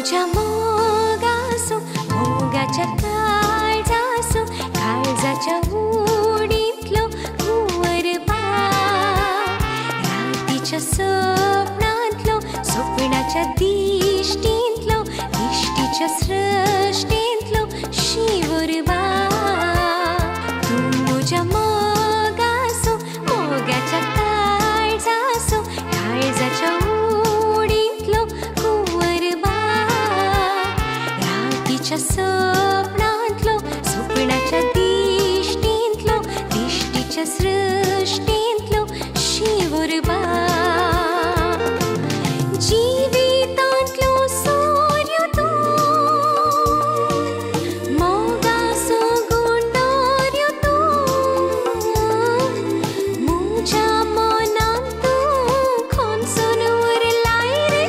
तुझ्या मोगासो मोगाच्या काळजासो काळजाच्या उडीतलो कुंवरबा रातीच्या स्वप्नांतलो स्वप्नाच्या दिष्टींतलो दिष्टीच्या सृष्टींतलो शिवरबा तू म्हज्या मोगासो मोगाच्या काळजासो काळजाच्या उडीतलो कुंवरबा रातीच्या स्वप्नांतलो स्वप्नाच्या दिष्टींतलो दिष्टीच्या सृष्टींतलो शिवरबा जिवितांतलो सूर्य तू मोगासो गुंडार्य तू म्हज्या मनांत तू खंचून उरलाय रे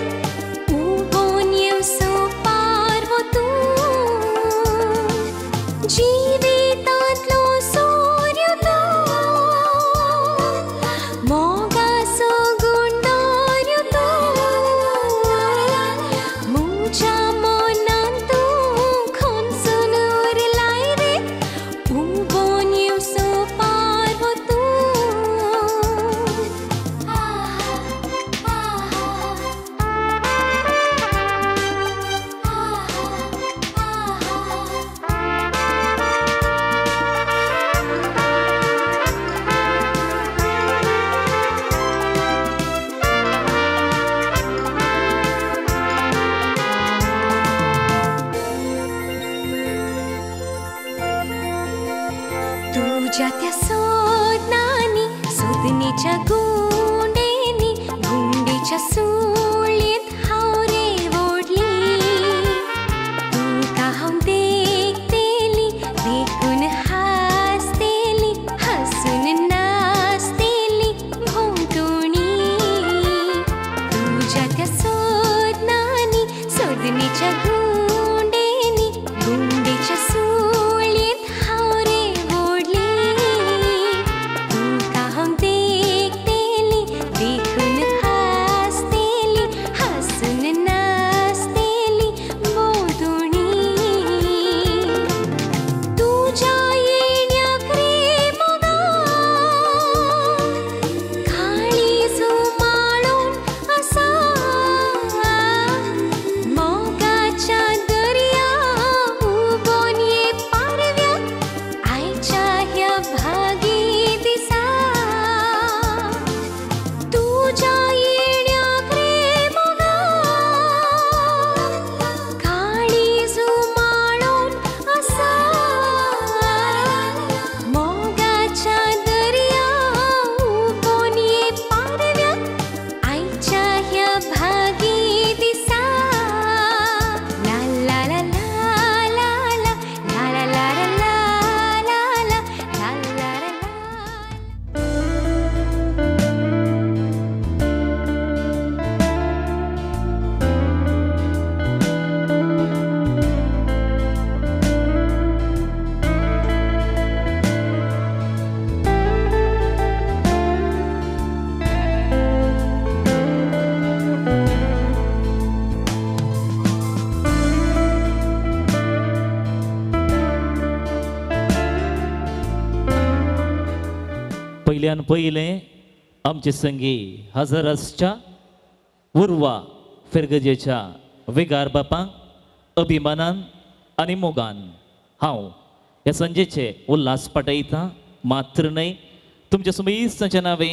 उबोन येवसो पारवो तू जिवितांतलो सूर्य तू मोगासो गुंडार्य तू म्हज्या मनांत तू खंचून उरलाय रे उबोन येवसो पारवो तू तुझ्या त्या सोदनांनी सोदणेच्या गुंडेनी गुंडेच्या सुळेंत हांव रे ओडली तुका हांव देखतेली देखून हासतेली हसून नाचतेली भोंवतणी तुझ्या त्या सोदनांनी सोदणेच्या गुंडेनी गुंडेच्या सुळेंत हांव रे ओडली तुका हांव देखतेली देखून हासतेली हसून नाचतेली भोंवतणी तुझ्या येण्याक रे मोगा काळीज उमाळून आसा मोगाच्या दर्या उबोन ये पारव्या आयच्या ह्या भागी दिसा तुझ्या येण्याक रे मोगा काळीज उमाळून आसा मोगाच्या दर्या उबोन ये पारव्या आयच्या ह्या भागी दिसा ला ला ला ला ला ला ला ला ला ला ला ला ला ला पहिल्यान पहिले आमचे संगी हजरसच्या उर्वा फेर्गजेच्या विगार बापांक अभिमानान आनी मोगान हांव ह्या संजेचे उल्हास पाटयता मात्र न्हय तुमचे सुमेस्तांचे नावे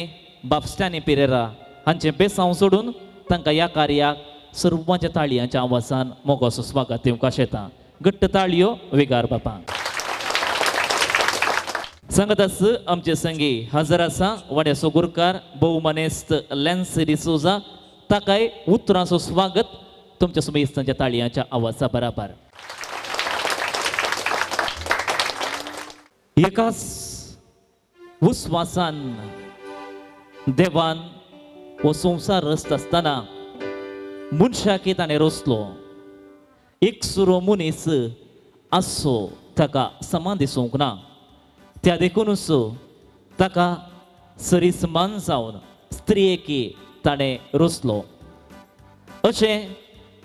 बाप स्टॅनी पेरेरा हांचे बेसांव सोडून तांकां ह्या कार्याक सर्वांच्या ताळयांच्या आवाजान मोगाचो स्वागत दिवंक आशेता घट्ट ताळयो विगार बापांक सांगत आस आमचे संगी हजर आसा वाड्या सोगुरकार भोवमानेस्त लेन्स डिसोजा ताकाय उतरांचो स्वागत तुमच्या सुमेस्तांच्या ताळयांच्या आवाजा बराबर एकाच उस्वासान देवान हो संवसार रचत आसतना मनशाकी ताणें रचलो एक सुरो मनीस आसो ताका समान दिसूंक ना त्या देखूनच ताका सरीसमान जावन स्त्रियेकी ताणें रचलो अशें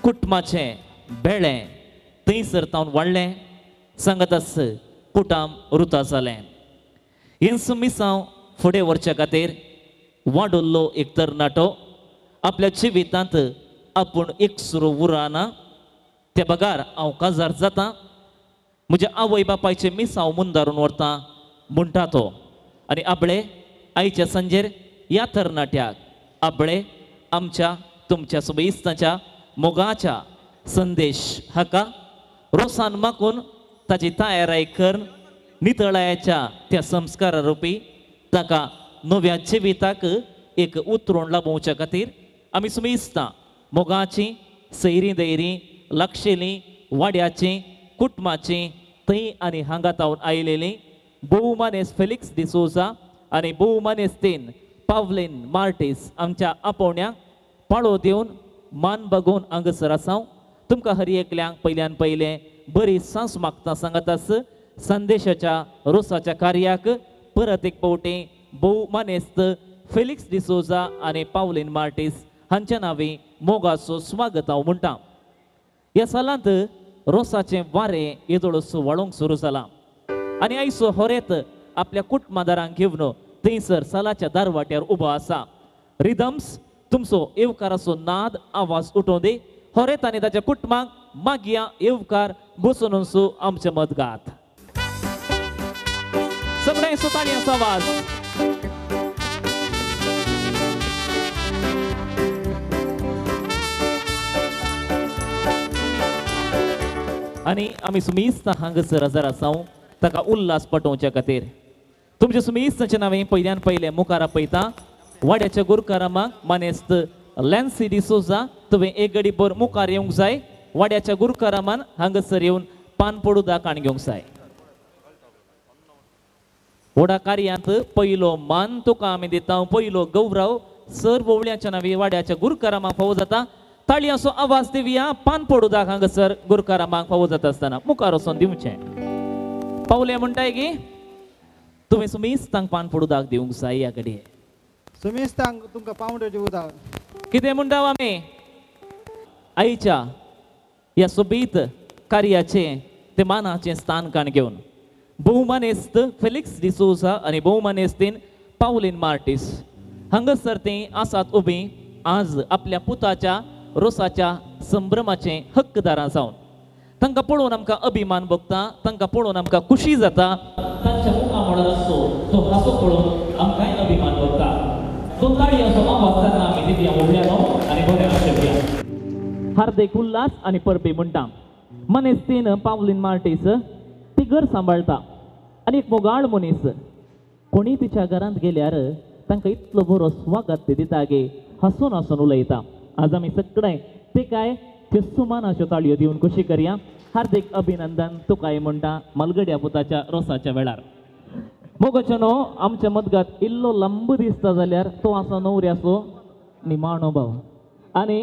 कुटुंबाचें बेळ्ळें थंयसर तावन वाडलें सांगत आस कुटाम रुता जालें हिंस मिसांव फुडें व्हरचे खातीर वाडोल्लो एक तरणाटो आपल्या जिवितांत आपूण एक सुरू उरना त्या बगार हांव काजार जाता म्हज्या आवय बापायचे मिसांव मुंदारून व्हरता म्हणटा तो आनी आपले आयच्या सांजेर ह्या तरणाट्याक आपले आमच्या तुमच्या सुबेस्ताच्या मोगाच्या संदेश हाका रोसान मागून ताची तयाराय कर नितळायाच्या त्या संस्कारा रुपी ताका नव्या जिविताक एक उतरोण लाभोवच्या खातीर आमी सुमेस्तां मोगाची सैरी दैरी लागशेली वाड्याची कुटुंबाची थंय आनी हांगा तावन आयलेली बहुमानेस फेलिक्स डिसोजा आनी बहुमानेस तेन पावलेन मार्टीस आमच्या आपोवण्यांक पाळो दिवन मान बगोवन हांगसर आसांव तुमकां हर एकल्यांक पयल्यान पयलें बरी सांस मागता सांगत आस संदेशाच्या रोसाच्या कार्याक परत एक पावटी बहुमानेस्त फेलिक्स डिसोजा आनी पावलेन मार्टीस हांच्या नांवी मोगाचो स्वागत हांव म्हणटा ह्या सालांत रोसाचें वारें येदोळसो वाळोवंक सुरू जालां आनी आयचो होरेत आपल्या कुटुंबादारांक घेवन थंयसर सालाच्या दारवाट्यार उबो आसा रिदम्स तुमचो येवकाराचो नाद आवाज उठोवन दी होरेत आनी ताच्या कुटुंबाक मागया येवकार बसून आमचे मदगात सगळ्यांक ताळयांचो आवाज आनी आमी सुमेस्त हांगसर हजर आसांव ताका उल्हास पटोवच्या खातीर तुमच्या सुमेस्ताच्या नांवें पयल्यान पयलें मुखार आपयता वाड्याच्या गुरकारामाक मानेस्त लॅन्सी डिसोजा तुवें एक घडी भर मुखार येवंक जाय वाड्याच्या गुरकारामान हांगसर येवन पान पडूदा काण घेवंक जाय व्हडा कार्यांत पयलो मान तुका आमी दिता पयलो गौरव सर बोवळ्याच्या नांवी वाड्याच्या गुरकारामाक फावो जाता ताळयांचो आवाज दिवया पान पडूदाक हांगसर गुरकारामाक फावो जाता आसतना मुखार वचोन दिवचें पावले म्हणटाय की तुवें सुमेस्तांक पान पडूदाक दिवंक जाय ह्या घडये सुमेस्तांक तुमकां पावंड्याचें उदक कितें म्हणटा आमी आईच्या ह्या सोबीत कार्याचे ते मानाचें स्थान काण घेवन बहुमानेस्त फेलिक्स डिसोजा आनी बहुमानेस्तीन पावलीन मार्टीस हांगसर तीं आसात उबीं आज आपल्या पुताच्या रोसाच्या संभ्रमाचे हक्कदारां जावन तांकां पळोवन आमकां अभिमान भोगता तांकां पळोवन आमकां खुशी जाता तांच्या मुखां म्हणत आसतो तो हांसो पळोवन आमकांय अभिमान भोगता तो ताळयांचो आवाज ताका आमी दिवया व्हडल्यानो आनी बरें आशिल्ल्या हार्दिक उल्हास आनी परबी म्हणटा मनेस्तीन पावलीन मार्टीस ती घर सांबाळटा आनी एक मोगाळ मनीस कोणी तिच्या घरांत गेल्यार तांकां इतलो बरो स्वागत ते दिता गे हसून हसून उलयता आज आमी सगळे ते काय त्यो सुमानाच्यो ताळयो दिवन कशी करया हार्दिक अभिनंदन तुकाय म्हणटा मलगड्या पुताच्या रोसाच्या वेळार मोगचनो आमच्या मदगात इल्लो लंब दिसता जाल्यार तो आसा न्हवऱ्याचो निमाणो भाव आनी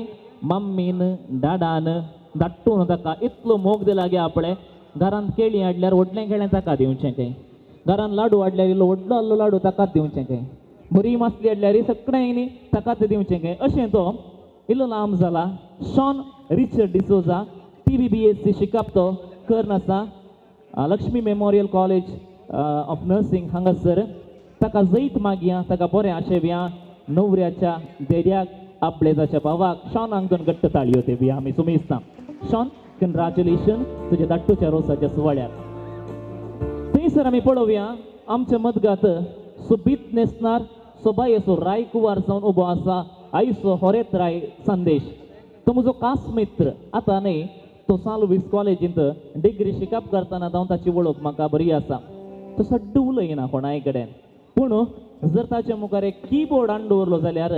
मम्मीन डाडान धाट्टून ताका इतलो मोग दिला गे आपणे घरांत केळीं हाडल्यार व्हडलें केळें ताका दिवचें काय घरांत लाडू हाडल्यार इल्लो व्हडलो आल्लो लाडू ताकाच दिवचें काय बरी मासली हाडल्यार सगळ्यांनी ताकाच दिवचें काय अशें तो इल्लो लांब जाला शॉन रिचर्ड डिसोजा TVBSc शिकप तो कर्ण आसा Lakshmi memorial college of nursing हांगासर ताका जैत मागया ताका बरें आशेवया न्हवऱ्याच्या देड्याक आपले ताच्या भावाक शॉनाक दोन घट्ट ताळयो दिवया आमी सुमेस्तां शॉन कंग्रॅच्युलेशन तुज्या धाट्टूच्या रोसाच्या सुवाळ्यार थंयसर आमी पळोवया आमच्या मदगात सोबीत न्हेसणार सोबायेचो राय कुवार जावन उबो आसा आयचो होरेत राय संदेश तो म्हजो खास मित्र आतां न्ही तो सालवीस कॉलेजींत डिग्री शिकप करतना जावन ताची वळख म्हाका बरी आसा तो सड्ड उलयना कोणाय कडेन पूण जर ताच्या मुखार एक कीबोर्ड हाडून दवरलो जाल्यार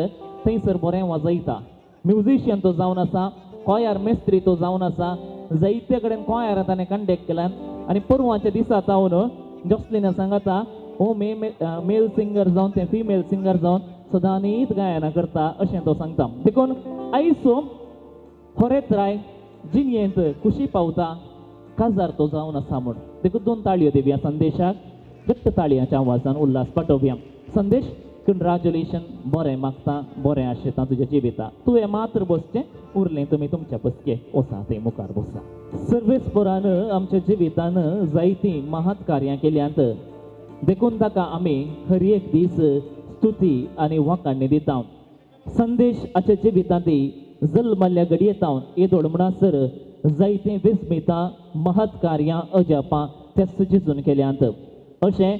थंयसर बरें वाजयता म्युझिशियन तो जावन आसा कॉयर मेस्त्री तो जावन आसा जायते कडेन कॉयरांत ताणें कंडक्ट केला आनी परवांच्या दिसा जावन जॉस्लिना सांगता हो मेल सिंगर जावन ते फिमेल सिंगर जावन सदांनीच गायना करता अशें तो सांगता देखून आयचो होरेत राय जिणयेंत खुशी पावता काजार तो जावन आसा म्हूण देखून दोन ताळयो दिवया संदेशाक घट्ट ताळयांच्या आवाजान उल्हास पाठोवया संदेश कंग्रॅच्युलेशन बरें मागता बरें आशेता तुज्या जिविता तुवें मात्र बसचें उरलें तुमी तुमच्या बसके वसा थंय मुखार बसा. सर्वेस्परान आमच्या जिवितान जायतीं महत् कार्यां केल्यांत देखून ताका आमी हर एक दीस स्तुती आनी वखाणी दिता. संदेश आच्या जिवितांती जल्मल्ल्या घडयेतावन येदोड म्हणसर जायतीं विस्मितां महत् कार्यां अजापां ते सुचिजून केल्यांत. अशें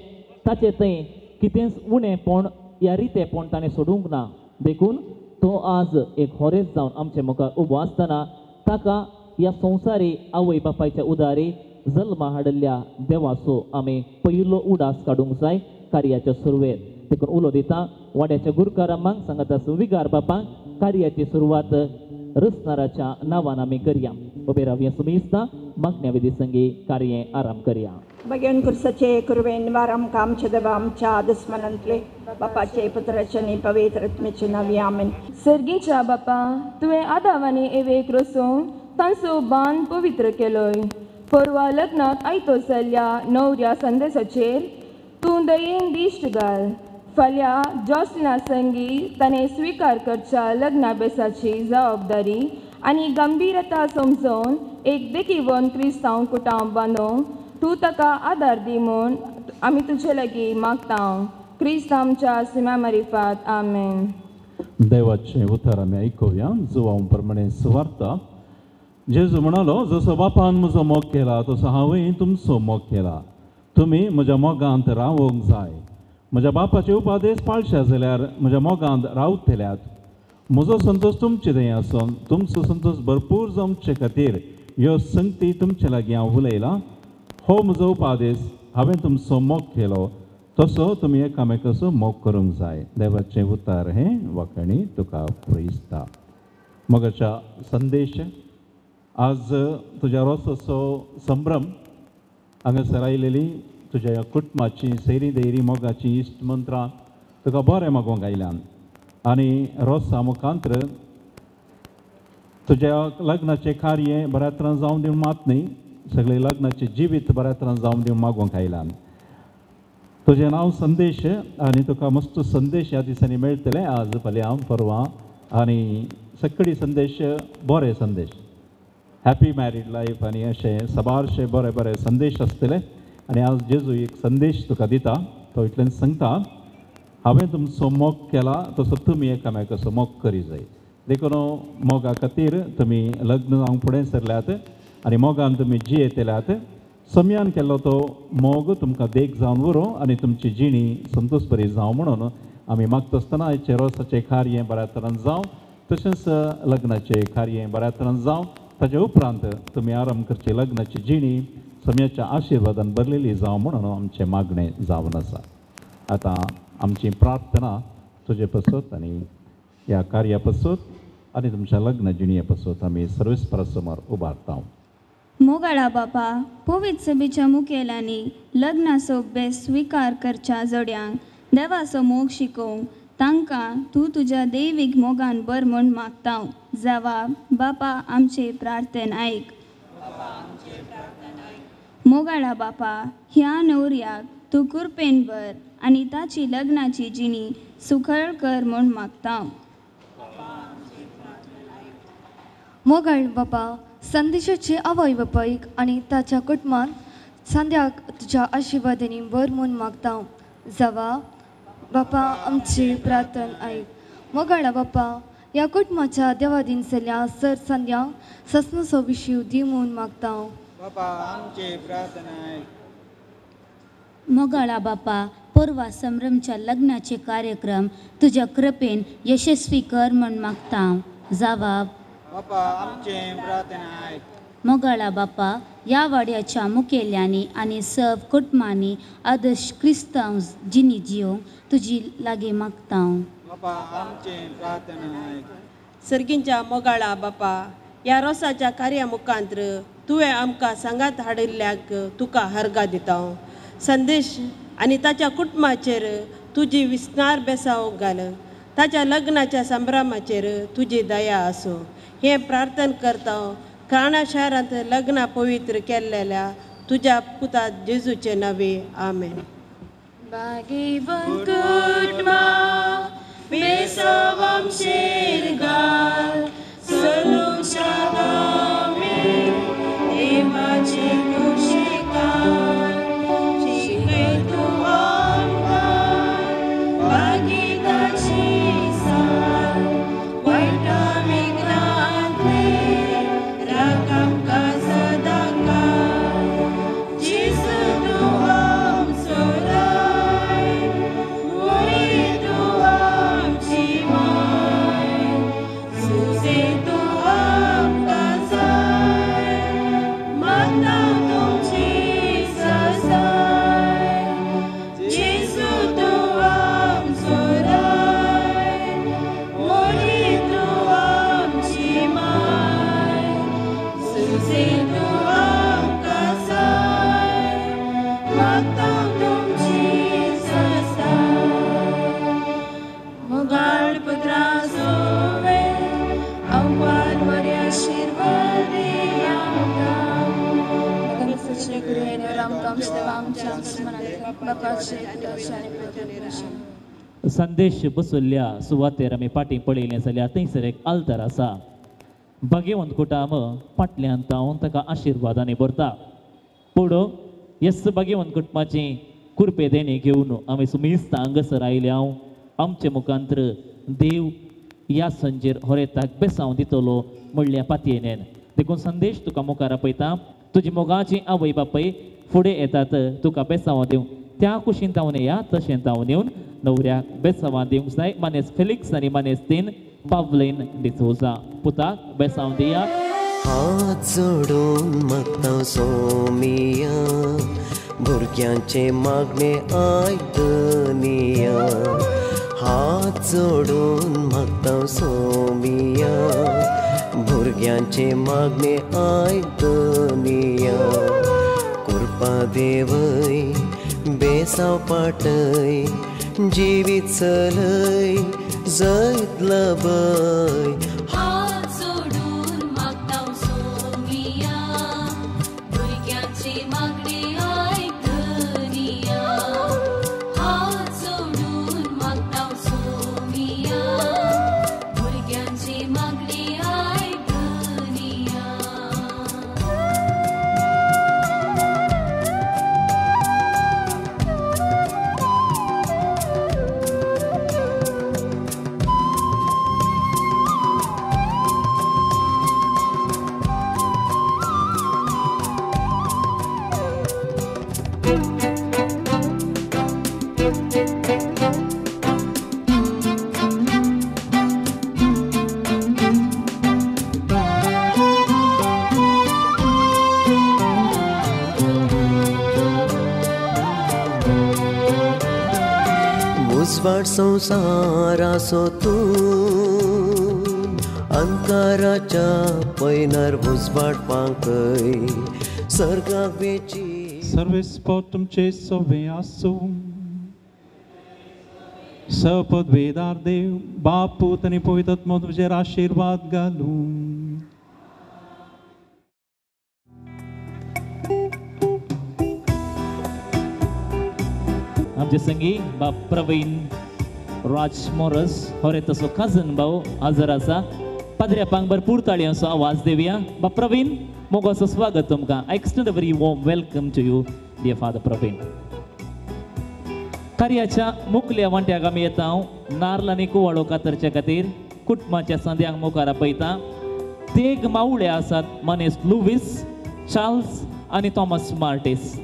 ताचें थंय कितेंच उणेंपण या रितेपण ताणें सोडूंक ना. देखून तो आज एक होरेच जावन आमच्या मुखार उबो आसतना ताका ह्या संवसारी आवय बापायच्या उदारी जल्मा हाडल्या देवाचो आमी पयलो उडास काडूंक जाय कार्याच्या सुरवेर. देखून उलो दिता वाड्याच्या गुरकारामांक सांगता विगार बापांक कार्याची सुरवात रसनाराच्या नांवान आमी करया. उबे रावया सुमेस्ता मागण्या विधी संगी कार्ये आराम करया. भगवान कुर्साचे कुरवेन वारम कामचे देवा आमच्या आदस्मनांतले बापाचे पुत्राचे आणि पवित्र आत्म्याचे नावी आमेन. सर्गीच्या बापा तुवें आदावानी एवेक रचून तांचो बांद पवित्र केलोय. परवा लग्नाक आयतो चल्ल्या न्हवऱ्या संदेशाचेर तूं दयेन दिश्ट घाल. फाल्यां जॉसलिना संगी ताणें स्विकार करच्या लग्नाभ्यासाची जबाबदारी आनी गंभीरता समजून एक देखीवन क्रिस्तांव कुटांब बांदूंक तूं ताका आदार दी म्हूण आमी तुजे लागीं मागता. क्रिस्त आमच्या सिमा मारिफात आमेन. देवाचें उतर आमी आयकुया. जुवांव प्रमाणे सुवार्ता. जेजू म्हणालो जसो बापान म्हजो मोग केला तसो हांवें तुमचो मोग केला. तुमी म्हज्या मोगांत रावोंक जाय. म्हज्या बापाचे उपादेश पाळशे जाल्यार म्हज्या मोगांत रावतल्यात. म्हजो संतोश तुमचे थंय आसून तुमचो संतोष भरपूर जावचे खातीर ह्यो संगती तुमचे लागीं हांव उलयलां. हो म्हजो उपादेश हांवें तुमचो मोग केलो तसो तुमी एकामेकाचो मोग करूंक जाय. देवाचें उतर हें वखणी तुका प्रेजता. मोगाच्या संदेश. आज तुज्या रोसाचो संभ्रम हांगासर आयलेली तुज्या ह्या कुटुंबाची सैरी दैरी मोगाची इश्ट मंत्रां तुका बरें मागोवंक आयल्यान आनी रोसा मुखांतर तुज्या लग्नाचें कार्य बऱ्या तरेन जावन दिवन मात न्ही सगळे लग्नाचें जिवीत बऱ्या तरेन जावन दिवन मागोवंक आयल्यान. तुजें नांव संदेश आनी तुका मस्त संदेश ह्या दिसांनी मेळटले आज फाल्यां परवां आनी सगळी संदेश बरे संदेश हॅपी मॅरीड लायफ आनी अशे सबारशे बरे बरे संदेश आसतले. आनी आज जेजू एक संदेश तुका दिता तो इतल्यान सांगता हांवें तुमचो मोग केला तसो तुमी एकामेकाचो मोग करी जाय. देखून मोगा खातीर तुमी लग्न जावंक फुडें सरल्यात आनी मोगान तुमी जियेतल्यात. समयान केल्लो तो मोग तुमकां देख जावन उरो आनी तुमची जिणी संतोश बरी जावं म्हणून आमी मागता आसतना आयचे रोसाचें कार्य बऱ्या तरेन जावं तशेंच लग्नाचें कार्य बऱ्या तरेन जावं. ताचे उपरांत तुमी आराम करची लग्नाची जिणी समयाच्या आशिर्वादान भरलेली जावं म्हणून आमचें मागणें जावन आसा. आतां आमची प्रार्थना तुजे पसत आनी ह्या कार्या पसत आनी तुमच्या लग्न जिणये पसत आमी सर्वेस्परा समोर उबारता. मोगाळा बापा पवित्र सभेच्या मुखेल्यांनी लग्नाचो बेस स्विकार करच्या जोड्यांक देवाचो मोग शिकोवंक तांकां तूं तुज्या दैवीक मोगान बर म्हूण मागता. जवाब बापा आमचे प्रार्थना आयक. मोगाळा बापा ह्या न्हवऱ्याक तूं कृपेन भर आनी ताची लग्नाची जिणी सुखळ कर म्हूण मागता. मोगाळ बापा संदेशाचे आवय बापायक आनी ताच्या कुटुंबान सांद्याक तुज्या आशिर्वादांनी बर म्हूण मागता. जवाब बापा आमची प्रार्थना आयक. मोगाळा बापा ह्या कुटुंबाच्या देवादीन जाल्ल्या सर सांद्याक ससनसो विशीव दी म्हूण मागता. बापा आमची प्रार्थना आयक. मोगाळा बापा परवा संभ्रमच्या लग्नाचे कार्यक्रम तुझ्या कृपेन यशस्वी कर म्हण मागता. जवाब बापा आमची प्रार्थना आयक. मोगाळा बापा या वाड्याच्या मुखेल्यांनी आनी सब कुटुंबांनी आदर्श क्रिस्तांव जिणी जियोंक तुजी लागीं मागता. बापा आमची प्रार्थना आयक. सर्गींच्या मोगाळा बापा ह्या रोसाच्या कार्या मुखांतर तुवें आमकां सांगात हाडिल्ल्याक तुका हरगा दिता. संदेश आनी ताच्या कुटुंबाचेर तुजी विस्तार बेसाव घाल. ताच्या लग्नाच्या संभ्रमाचेर तुजी दया आसूं हें प्रार्थना करता. काणा शारांत लग्न पवित्र केल्लेल्या तुज्या पुता जेजूचे नवे आमेन. Bagiwan kudma besawam sirgal selung syagami imaji musyikan shikitu amkan bagi tajisan waidamik nanti rakam kasadakah jisu tuam surai murid tuam cimai susi tuam kasai matang tum cisasai jisu tuam surai murid tuam cimai susi tuam kasai matang tum cisasai Mogal putra sove awal waryashirvadi amtam Magam suci guru ini ramtam sevam jam semangat bapak syaitan संदेश बसवल्या सुवातेर आमी पाटी पळयलें जाल्यार थंयसर एक आल्तर आसा भगवंत कुटाम फाटल्यान तावन ताका आशिर्वादांनी भरता पुढो येस भगवंत कुटुंबाची कुरपे देणे घेवन आमी सुमिस्त हांगासर आयले हांव आमचे मुखांतर देव ह्या संजेर होरेताक बेसांव दितलो म्हणल्या पातयेन देखून संदेश तुका मुखार आपयता तुजी मोगाची आवय बापय फुडें येतात तुका बेसांव दिवं त्या कुशीन तावन या तशें तावन येवन नवऱ्याक बेसांवां दिवंक जाय मानेस फेलिक्स आनी मानेस 3 पावलेन डिसोजा पुताक बेसांव दिया हात जोडून मागता सोमिया भुरग्यांचे मागणे आयकनिया हात जोडून मागता सोमिया भुरग्यांचे मागणे आयकनिया कृपा देवय बेसांव पाटय जिवीत चलय जैत लबय हात जोडून मागता सोमिया भुरग्यांची मागणी आयकनिया हात जोडून मागता सोमिया भुरग्यांची मागणी आयकनिया मुसवाड संसाराचो तूं अंकाराच्या पैनार मुसवाड पांकय सर्गाक वेची सर्वेस्पो तुमचे सोवे आसूं सपद वेदार देव बाप पूत आनी पवित्र आत्मा तुजेर आशिर्वाद घालूं आमचे संगी बाप प्रवीण राज मोरस होरे तसो कजन भाऊ हजर आसा पाद्र्या पांक भरपूर ताळयांचो आवाज देवया बाप प्रवीण मोगाचो स्वागत तुमकां I extend a very warm welcome to you dear Father Praveen कार्याच्या मुखल्या वांट्याक आमी येता नारळ आनी कुवाळो कातरचे खातीर कुटुंबाच्या संद्यांक मुखार आपयता तेग मावळे आसात मनेस लुवीस चार्ल्स आनी थॉमस मार्टिस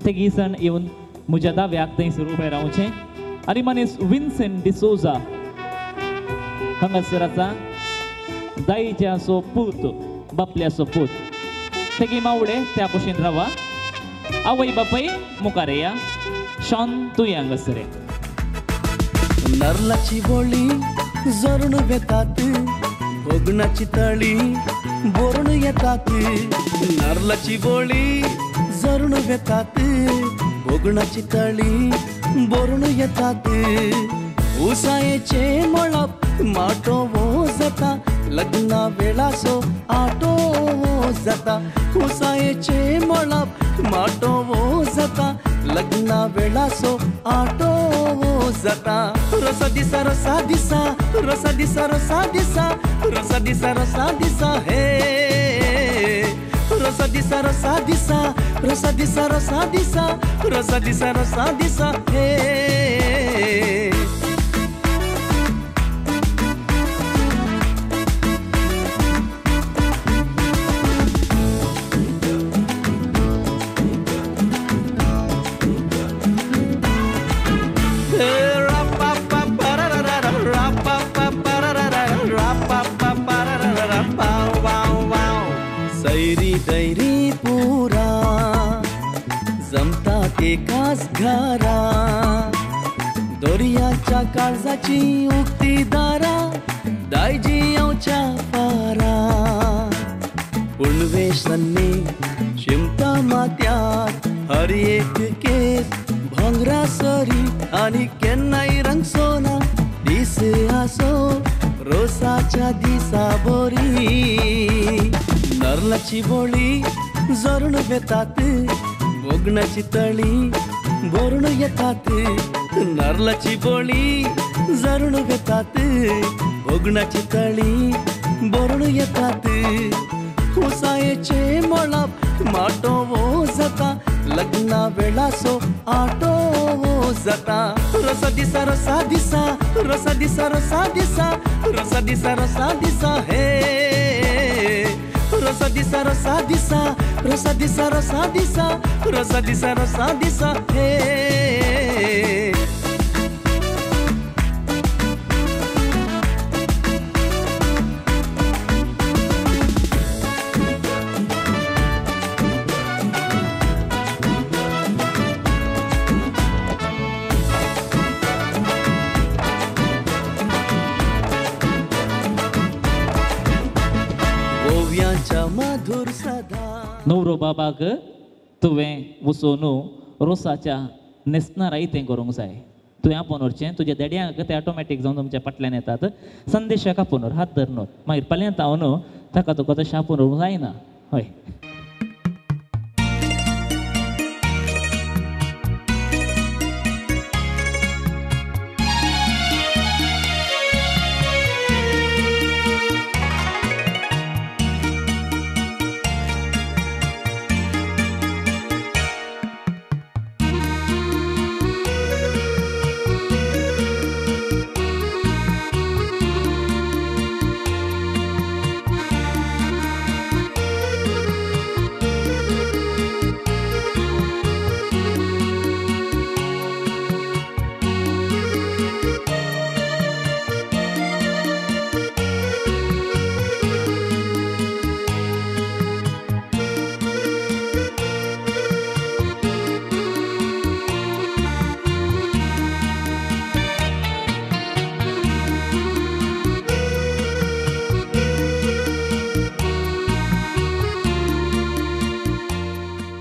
तेगी जाण येवन म्हज्या दाव्याक थंयसर उबें रावचें आनी मनीस विन्सेंट डिसोजा हांगासर आसा दाईच्याचो पूत बापल्याचो पूत तेगी मावळे त्या कुशीन रावा आवय बापय मुखार या शॉन तूं हांगासर ये नारळाची बोळी जरून वेतात भोगणाची तळी बोरण येतात नारळाची बोळी जरून वेतात भोगणाची तळी बोरण येतात उसायेचे मळप माटो वो जाता लग्ना वेळासो आटो वो जाता उसायेचे मळप माटो वो जाता लग्ना वेळासो आटो जाता रसा दिसा रसा दिसा रसा दिसा रसा दिसा रसा दिसा रसा दिसा हे रसा दिसा रसा दिसा रसा दिसा रसा दिसा रसा दिसा रसा दिसा हे सैरी दैरी पुरा जमता एकाच घरा दर्याच्या काळजाची उक्ती दारा दायजी येवच्या पारा पुणवेशन्नी शिमता मात्यात हर एक केस भांगरा सरी आणि केन्नाय रंग सोना दिस आसो रोसाच्या दिसा बोरी नरलाची बोळी जरून वेतात बोगणाची तळी बोरण येतात नरलाची बोळी जरून वेतात बोगणाची तळी बोरण येतात उसायेचे मळप माटो जाता लग्ना वेळासो आटो जाता रसा दिसा रसा दिसा रसा दिसा रसा दिसा रसा दिसा रसा दिसा हे रसा दिसा रसा दिसा रसा दिसा रसा दिसा रसा दिसा रसा दिसा हे मधुर सदा नवरो बाबाक तुवें वचून रोसाच्या न्हेसणार तें करूंक जाय तुवें आपोवन व्हरचें तुज्या देड्यांक ते ऑटोमॅटीक जावन तुमच्या फाटल्यान येतात संदेशाक आपोवन व्हर हात धर न्हू मागीर पल्यांत हांव न्हू ताका तुका तशें आपोवन व्हरूंक जायना हय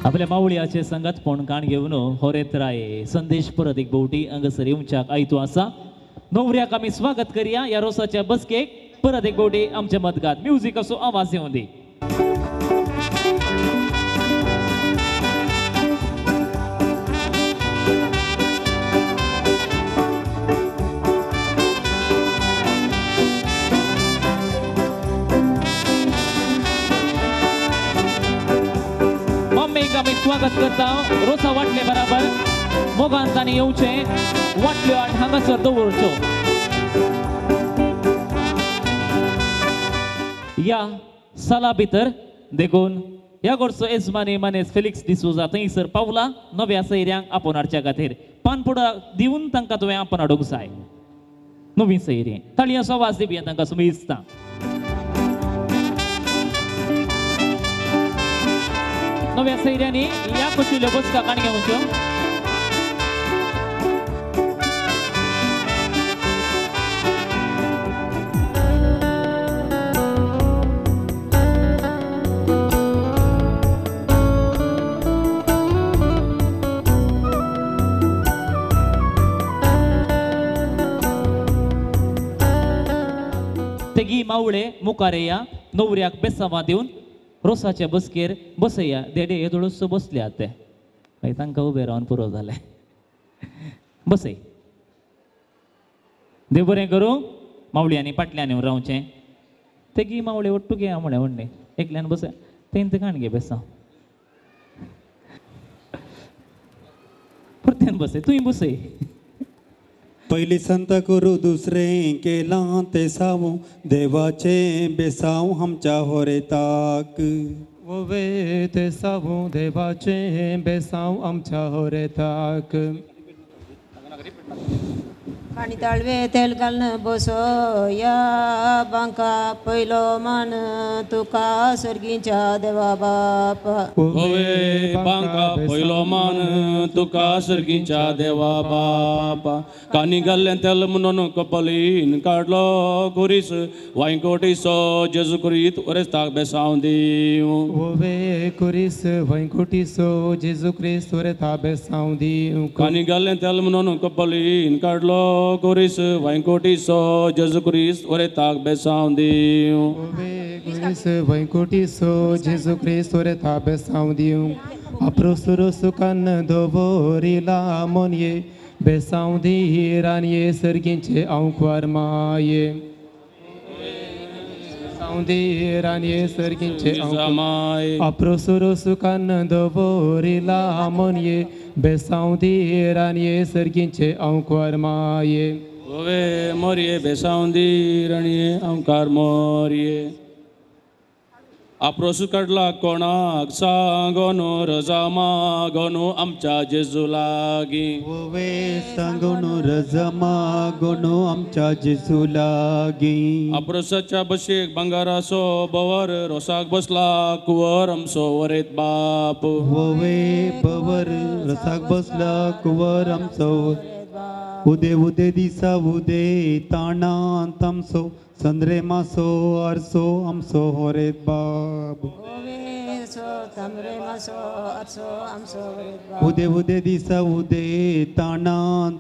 आपल्या मावळ्याचे संगतपण काण घेवन होरेत राये संदेश परत एक भोवटी हांगासर येवच्याक आयतो आसा न्हवऱ्याक आमी स्वागत करया ह्या रोसाच्या बसकेक परत एक भोवटी आमचे मदगात म्युझिक असो आवाज येवं दी आम्ही स्वागत करता रोसा वाटले बराबर मोगान तांणी येवचें वाटल्यो आठ हांगासर दवरच्यो या साला भितर देखून ह्या गोडचो येजमानी मानेस फेलिक्स डिसोजा थंयसर पावला नव्या सयऱ्यांक आपोवन हाडच्या खातीर पानपुडा दिवन तांकां तुवें आपोवन हाडूंक जाय नवी सयरी ताळयांचो आवाज दिवया तांकां सुमेजता नव्या सैर्यांनी या कशुल्यो बसका काण घेवच्यो तेगी मावळे मुखार येया न्हवऱ्याक बेसांवां दिवन रोसाच्या बसकेर बसया देडे येदोळसो बसल्यात ते मागीर तांकां उबे रावन पुरो जालें बसय देव बरें करूं मावळ्यांनी फाटल्यान येवन रावचें ते गी मावळे ओट्टू घे म्हळें व्हडलें एकल्यान बसय तें खाण घे बेसा परत्यान बसय तुंय बसय पयली संत करू दुसरें केलां ते सावू देवाचे बेसांव आमच्या होरेताक ओवे ते सावू देवाचे बेसांव आमच्या होरेताक आणि ताळवे तेल घालून बसो या बांका पयलो मान तुका सर्गीच्या देवा बापा ओवे बांका पयलो मान तुका सर्गीच्या देवा बापा कानी घाल्लें तेल म्हणून कपलीन काडलो कुरीस वांयकोटीसो जेजू करीत ओरेस्ताक बेसांव दिव ओवे कुरीस वांयकोटीसो जेजू क्रिस्त ओरेस्ताक बेसांव दिव कानी घाल्लें तेल म्हणून कपलीन काडलो कुरीस वांयकोटीसो जेजू क्रिस्त ओरेस्ताक बेसांव दिव ओवे कुरीस वांयकोटीसो जेजू क्रिस्त ओरेस्ताक बेसांव दिव अप्रोसुरो सुकान दवरिला मोनये बेसांव दी रानये सर्गींचे अंकवार माये बेसांव रानये सर्गींचे माय अप्रोसुरो सुकान दवरिला मोनये बेसांव दी रानये सर्गींचे अंकवार माये ओवे मोरये बेसांव दी रानये अंकार मोरये आप्रोसू काडला कोणाक सांगोनो रजा मागोनो आमच्या जेजू लागीं ओवे सांगोनो रजा मागोनो आमच्या जेजू लागीं आप्रोसाच्या बशेक भांगाराचो बवर रोसाक बसला कुंवर आमचो वरेत बाप ओवे बवर रोसाक बसला कुंवर आमचो उदे उदे दिसा उदे ताणा तमसो संद्रे मासो आरसो आमचो होरेत बाब उदे उदे दिसा उदे ताणा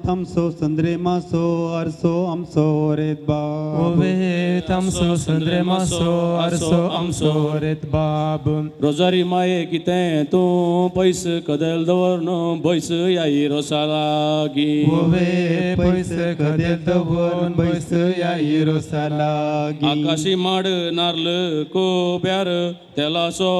तमसो संद्रे मासो आरसो आमचो होरेत बाब ओवे तमसो संद्रे मासो आरसो आमचो होरेत बाब रोजारी माये कितें तूं पयस कदेल दवरनो बैस याई रोसा लागीं ओवे पयस कदेल दवरन बैस याई रोसा लागीं आकाशी माड नारल कोब्यार तेलासो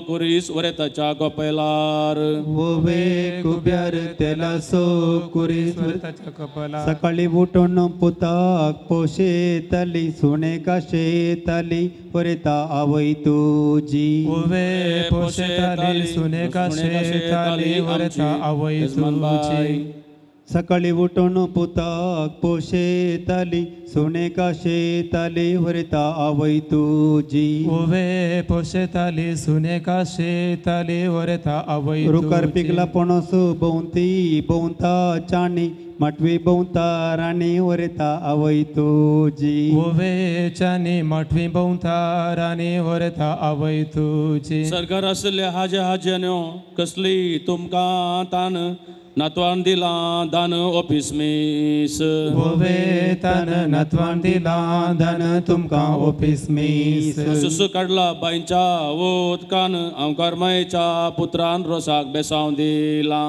कुरीस वरेताच्या कोपेलार ओवे कुब्यार तेलासो कुरीस वरेताच्या कोपेलार सकाळी उठून पुताक पोशेताली सुणे काशेताली वरेता आवय तुजी ओवे पोशेताली सुणे काशेताली वरेता आवय तुजी सकाळी उठून पुताक पोशेताली सुणे काशेताली वरेता आवय तुजी ओवे पोशेताली सुणे काशेताली वरेता आवय रुकार पिकला पणस भोवती भोवता चाणी मटवी भोवता राणी वरेता आवय तुजी ओवे चानी मटवी भोवता राणी वरेता आवय तुजी सरकार आसल्या हाजे हाजेन्यो कसली तुमकां तान नातवान दिला दान ऑफिस मीस ओवे तान नातवान दिला दान तुमकां ऑफिस मीस सुसु काडला बांयच्या उदकान अंकार मायेच्या पुत्रान रोसाक बेसांव दिला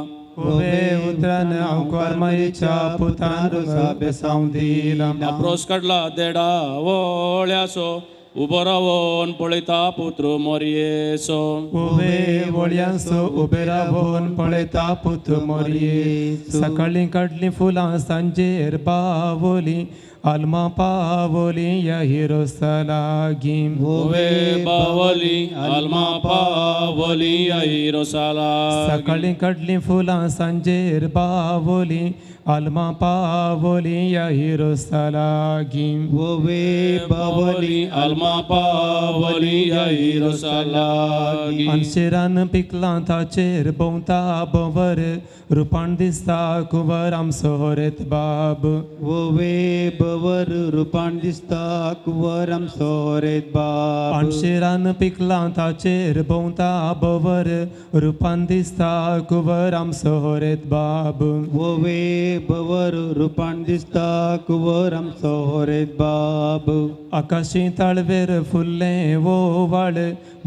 ओवे उतरान अंकार मायेच्या पुत्रान रोसाक बेसांव दिला अप्रोस काडला देडा वळ्यासो उबो रावन पळयता पुत्र मोरयेसो ओवे वळ्यांसो उबे रावन पळयता पुत्र मोरये सकाळी काडली फुलां सांजेर बावली आल्मा पावली या हिरोसा लागीं ओवे बावली आल्मा पावली या हिरोसा लागीं सकाळी काडली फुलां सांजेर बावली आल्मा पावली या हिरोसा लागीं ओवे बावली आल्मा पावली या हिरोसा लागीं अंशेरान पिकलां ताचेर भोंवता बवर रुपान दिसता कुंवर आमचो होरेत बाब ओवे बवर रुपान दिसता कुंवर आमचो होरेत बाब अंशेरान पिकलां ताचेर भोंवता बवर रुपान दिसता कुंवर आमचो होरेत बाब ओवे बवर रुपान दिसता कुंवर आमचो होरेत बाब आकाशी ताळवेर फुल्लें वोवाळ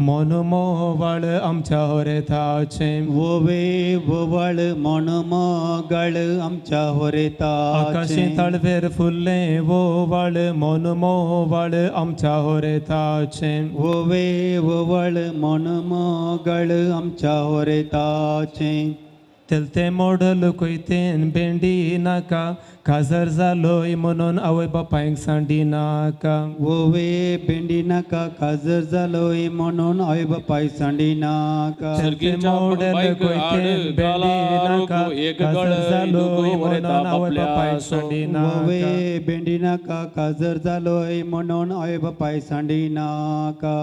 मन मोवाळ आमच्या होरेताचे वोवे वोवाळ मन मोगाळ आमच्या होरेताचे आकाशे तळवेर फुल्ले वोवाळ मन मोवाळ आमच्या होरेताचे वोवे वोवाळ मन मोगाळ आमच्या होरेताचे तेलते मोडल कोयतेन भेंडी नाका खाजर जालोय म्हणून आवय बापायक सांडी नाका वोवे भेंडी नाका खाजर जालोय म्हणून आवय बापाय सांडी नाका तेलते मोडल कोयतेन भेंडी नाका खाजर जालोय म्हणून आवय बापायक सांडी नाका वोवे भेंडी नाका खाजर जालोय म्हणून आवय बापाय सांडी नाका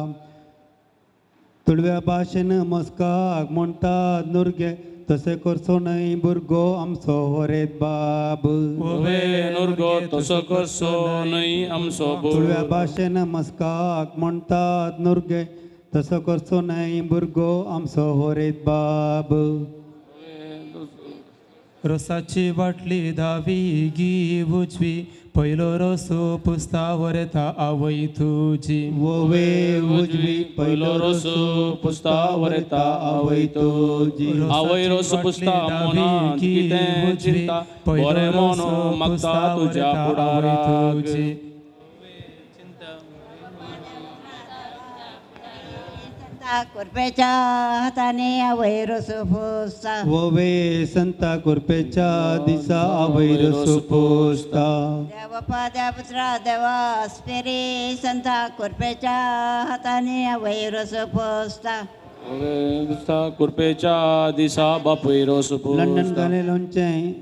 तुळव्या भाशेन मस्काक म्हणटात नुरगे तसे करचो न्हय भुरगो आमचो होरेत बाब ओवे नुरगो तसो करचो न्हय आमचो तुळव्या भाशेन मस्काक म्हणटात नुरगे तसो करचो न्हय भुरगो आमचो होरेत बाब रोसाची बाटली धावी गी उजवी पयलो रोसो पुस्ता वरेता आवय तुजी वोवे उजवी पयलो रोस पुस्ता वरेता आवय तुजी आवय रोस पुस्ता मनांत कितें चिंता बरें म्हणून मागता तुज्या फुडाराक कुरपेच्या हाताने आवय रोस पुसता वोवे संता कुरपेच्या दिसा आवय रोस पुसता देवा बापा देवा पुत्रा देवा स्पेरी संता कुरपेच्या हाताने आवय रोस पुसता कुरपेच्या दिसा बापूय रोस लंडन गाणे लोणचें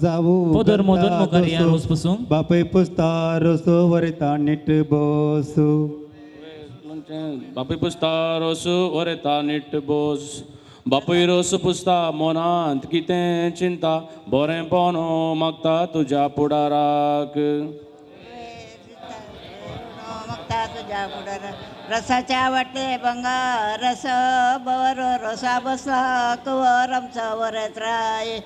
जावू पोदर मोदन मोकारिया रोस पुसूंक बापय पुसता रोसो वरेता नीट बसू बापूय पुसता रोस वरेता नीट बोस बापूय रोस पुसता मनांत कितें चिंता बरेंपण मागता तुज्या फुडाराक मागता तुज्या फुडाराक रसाच्या वाटे बंगार रस बरो रोसा बसला कवर आमचा वरत राय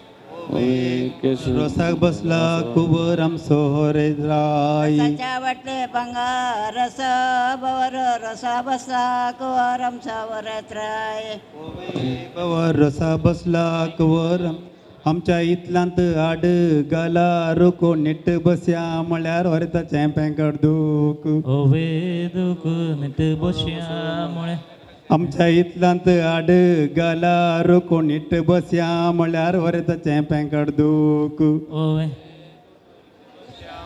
रोसाक बसला कुबर आमचो होरेत राय रसाच्या वाटे बंगार रस बरो रोसा बसला कवर आमचा वरत राय कवर रोसा बसला कवर आमच्या इतलांत आड गाला रोको नीट बसया म्हळ्यार होरेताचें पेंकड दूक ओवे दूक नीट बसया म्हळ्यार आमच्या इतलांत आड गाला रोको नीट बसया म्हळ्यार वरेताचें पेंकड दूक ओवे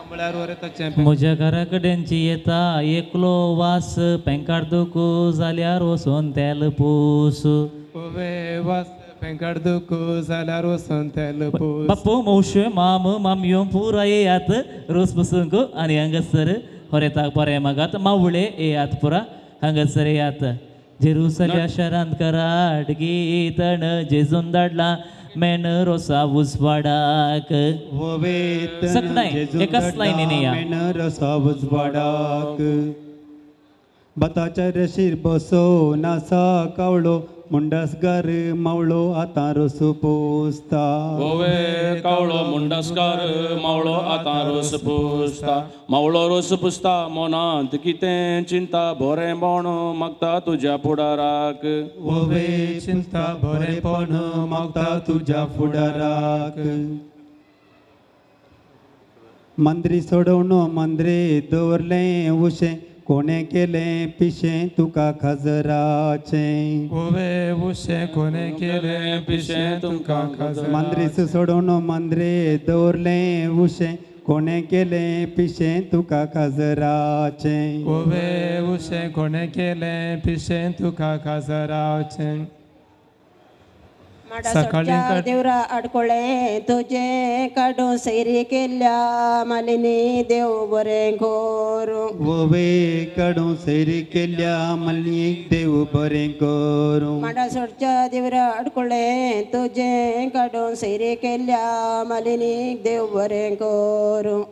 म्हळ्यार वरेताचें म्हज्या घरा कडेनची येता एकलो वास पेंकाड दूक जाल्यार वचून तेल पूस ओवे वास पेंकाड दूक जाल्यार वचून तेल पूस बापू मौशे माम मामयो पुरा येयात रोस पुसूंक आनी हांगासर होरेताक बरें मागात मावळे येयात पुरा हांगासर येयात जेरुसल्या शारांत कराड गीतण जेजून धाडला मेन रोसा उजवाडाक सकनाय एकाच लायनीन या मेन रोसा उजवाडाक बताच्या रेशीर बसो नासा कावळो मुंडासगार मावळो आतां रोसो पोसता ओवे कावळो मुंडासकार मावळो आतां रोस पुसता मावळो रोस पुसता मनांत कितें चिंता बरेंपण मागता तुज्या फुडाराक ओवे चिंता बरेंपण मागता तुज्या फुडाराक मांद्री सोडवण मांद्रे दवरलें उशें कोणे केलें पिशें तुका खाजराचें ओवे उशें कोणे केलें पिशें तुका खाजराचें मांद्रीस सोडून मांद्रे दवरलें उशें कोणे केलें पिशें तुका खाजराचें ओवे उशें कोणे केलें पिशें तुका खाजराचें सकाळी देवरा आडकोळे तुझे काडून सैरी केल्या मालिनी देव बरें करूं वोवे काडून सैरी केल्या मालिनीक देव बरें करूं माडा सोडच्या देवरा आडकोळे तुझे काडून सैरी केल्या मालिनीक देव बरें करूं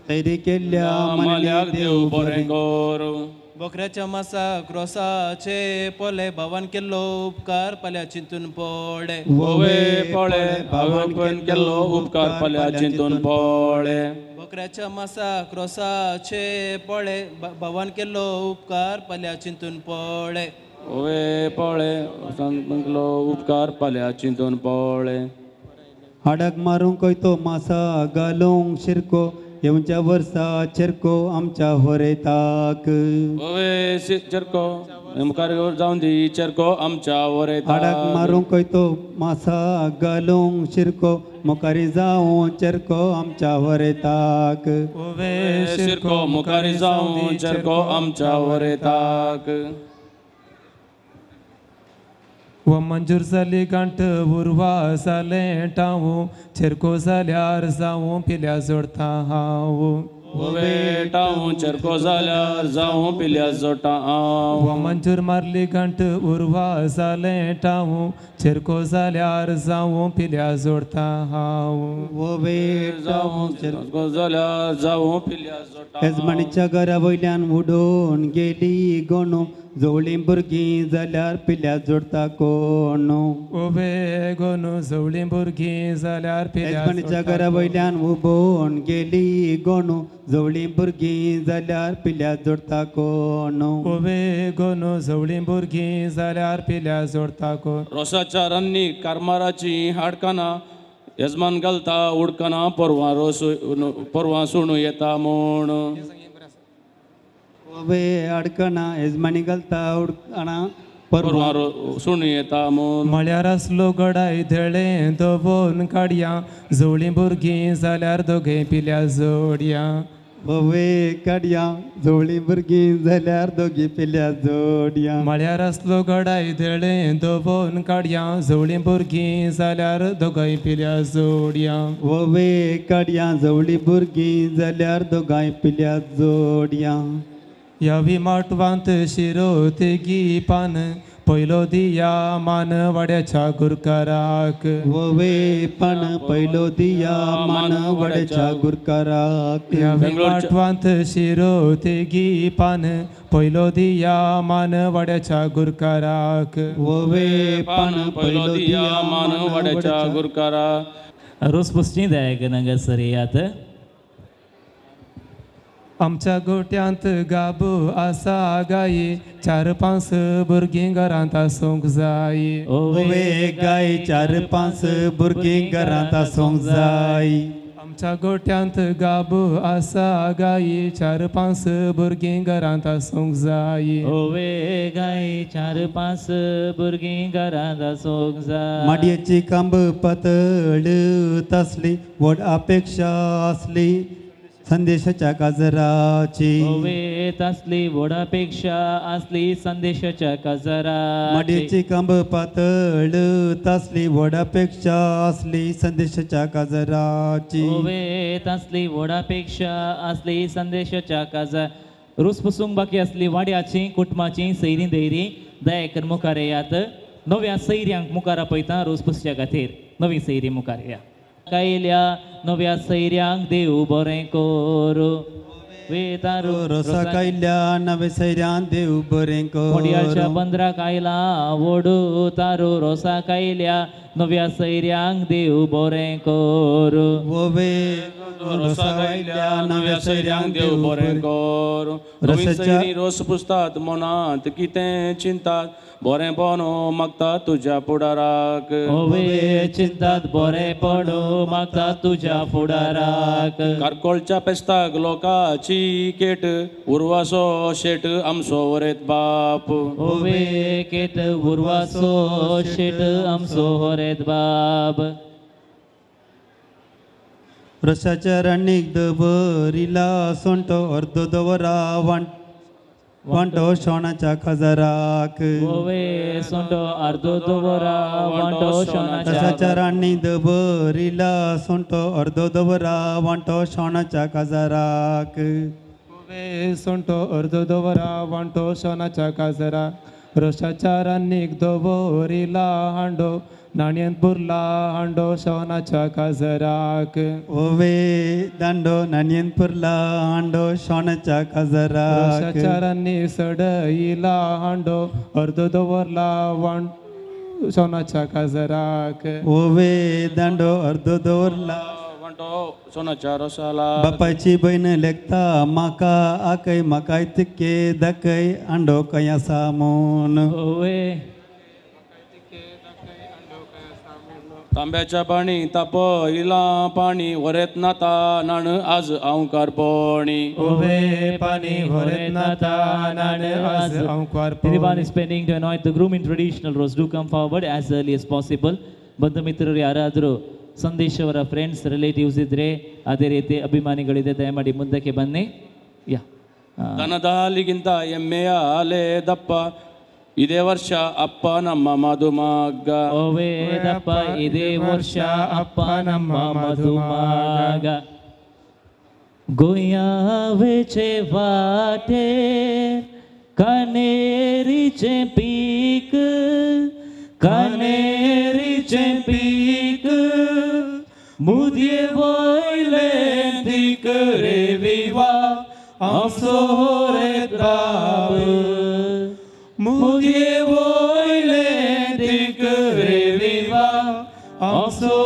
सैरी केल्या माल्याक देव बरें करूं बोकऱ्याच्या मासाक रोसाचे पोले भावान केल्लो उपकार पाल्या चिंतून पडे वोवे पळे भावान केल्लो उपकार पाल्या चिंतून पळे बोकऱ्याच्या मासाक रोसाचे पोळे भावान केल्लो उपकार पाल्या चिंतून पडे वोवे पळे केल्लो उपकार पाल्या चिंतून पळे हाडाक मारूंक तो मासा घालूंक शिरको येवच्या वर्सा चिरको आमच्या होरेताक ओवे चरको मुखार जावन दी चरको आमच्या होरेताक हाडाक मारूंक तो मासा घालूंक शिरको मुखारी जावं चरको आमच्या होरेताक ओवे शिरको मुखारी जावं चरको आमच्या होरेताक व मंजूर जाली गांठ उर्वा जालें टावू चेरको जाल्यार जावं पिल्या जोडता हांव ओवे टावू चेरको जाल्यार जावं पिल्या जोडटा हांव व मंजूर मारली गांठ उर्वा जालें टावू चेरको जाल्यार जावं पिल्या जोडता हांव ओवे जावं चेरको जाल्यार जावं पिल्या जोडटा येजमानीच्या घरा वयल्यान उडोवन गेली गोणू जवळीं भुरगीं जाल्यार पिल्या जोडता कोण ओवे गोनू जवळीं भुरगीं जाल्यार पिल्या येजमानीच्या घरा वयल्यान उबोवन गेली गोणू जवळीं भुरगीं जाल्यार पिल्या जोडता कोण ओवे गोनू जवळीं भुरगीं जाल्यार पिल्या जोडता कोण रोसाच्या रान्नीक कारमाराची हाडकाना येजमान घालता उडकना पोरवां सुणू येता म्हूण ओवे अडकना येजमानी घालता उडकना पोरवां सुणू येता म्हूण म्हळ्यार आसलो गडाय धेळें दवोन काडया जवळीं भुरगीं जाल्यार दोगेय पिल्या जोडया ओवे काडया जवळीं भुरगीं जाल्यार दोगी पिल्या जोडया म्हळ्यार आसलो गडाय धेळें दवोन काडया जवळीं भुरगीं जाल्यार दोगांय पिल्या जोडया ओवे काडया जवळीं भुरगीं जाल्यार दोगांय पिल्या जोडया ह्या विमाटवांत शिरो तेगी पान पयलो दिया मान वाड्याच्या गुरकाराक ओवे पान पयलो दिया मान वाड्याच्या गुरकाराक ह्या विमाटवांत शिरो तेगी पान पयलो दिया मान वाड्याच्या गुरकाराक ओवे पान पयलो दिया मान वाड्याच्या गुरकाराक रोस पुस्ती दायक नंग सरियात आमच्या गोट्यांत गाबू आसा गायी 4-5 भुरगीं घरांत आसूंक जाय ओवे गाय 4-5 भुरगीं घरांत आसूंक जाय आमच्या गोट्यांत गाबू आसा गायी 4-5 भुरगीं घरांत आसूंक जाय ओवे गाय 4-5 भुरगीं घरांत आसूंक जाय माडयेची कांब पातळ तसली व्हड अपेक्षा असली संदेशाच्या काजराची ओवे तसली व्हडापेक्षा असली संदेशाच्या काजराची माडयेची कांब पातळ तसली व्हडापेक्षा असली संदेशाच्या काजराची ओवे तसली व्हडापेक्षा असली संदेशाच्या काजार रूस पुसूंक बाकी असली वाड्याची कुटुंबाची सैरी दैरी दयाकर मुखार येयात नव्या सैर्यांक मुखार आपयता रूस पुसच्या खातीर नवी सैरी मुखार या कायल्या नव्या सैर्यांक देव बरें करूं वेतारू रोसा कायल्या नवे सैर्यान देव बरें मोडयाच्या करूं 15 कायला वडू तारू रोसा कायल्या नव्या सैर्यांक देव बरें करूं ओवे रोसा कायल्या नव्या सैर्यांक देव बरें करूं नवी सैरी रोस पुसतात मनांत कितें चिंतात बरें पोनो मागतात तुज्या फुडाराक ओवे चिंतात बरें पडो मागतात तुज्या फुडाराक कारकोळच्या पेस्ताक लोकाची केट उर्वासो शेट आमचो वरेत बाप ओवे केट उर्वासो शेट आमचो होरेत बाब रसाच्या राणीक दबरिला सोंटो अर्दो दवरा वांटो शोणाच्या काजाराक ओवे सोंटो अर्दो दवरा वांटो शोणाच्या रसाच्या राणी दबरिला सोंटो अर्दो दवरा वांटो शोणाच्या काजाराक ओवे सोंटो अर्दो दवरा वांटो शोणाच्या काजराक रोशाच्या रान्नीक दवरिला हांडो नाणयेन पुरला हांडो शोनाच्या काजराक ओवे दांडो नाणयेन पुरला हांडो शोनाच्या काजराक रोशाच्या रान्नीक सडईला हांडो अर्दो दवरला शोनाच्या काजराक ओवे दांडो अर्दो दवरला सोनाच्या रोसाला बापाची बहीण लेखता माका आकय म्हाकाय तिके दाखय हांडो कया सामून ओवे तांब्याच्या पाणी तापयला पाणी वरेत नाता नाण आज हांव कारपणी ओवे पाणी वरेत नाता नाण आज हांव कारपणी Everyone is spending to anoint the groom in traditional roles. Do come forward as early as possible. ಬಂಧು ಮಿತ್ರರು ಯಾರಾದರೂ ಸಂದೇಶವರ ಫ್ರೆಂಡ್ಸ್ ರಿಲೇಟಿವ್ಸ್ ಇದ್ದರೆ ಅದೇ ರೀತಿ ಅಭಿಮಾನಿಗಳಿದೆ ದಯಮಾಡಿ ಮುಂದಕ್ಕೆ ಬನ್ನಿ ಯಾ ದನದಾಲಿಗಿಂತ ಎಮ್ಮೆಯ ಅಲೆ ದಪ್ಪ ಇದೇ ವರ್ಷ ಅಪ್ಪ ನಮ್ಮ ಮಧುಮಗ ಓವೇ ದಪ್ಪ ಇದೇ ವರ್ಷ ಅಪ್ಪ ನಮ್ಮ ಮಧುಮಗ गोयावेचे वाटे कानेरीचे पीक कानेरीचे पीक मुदये वयले दीक रे विवा आमचो रे बाब मुदये वयले दीक रे विवा आमचो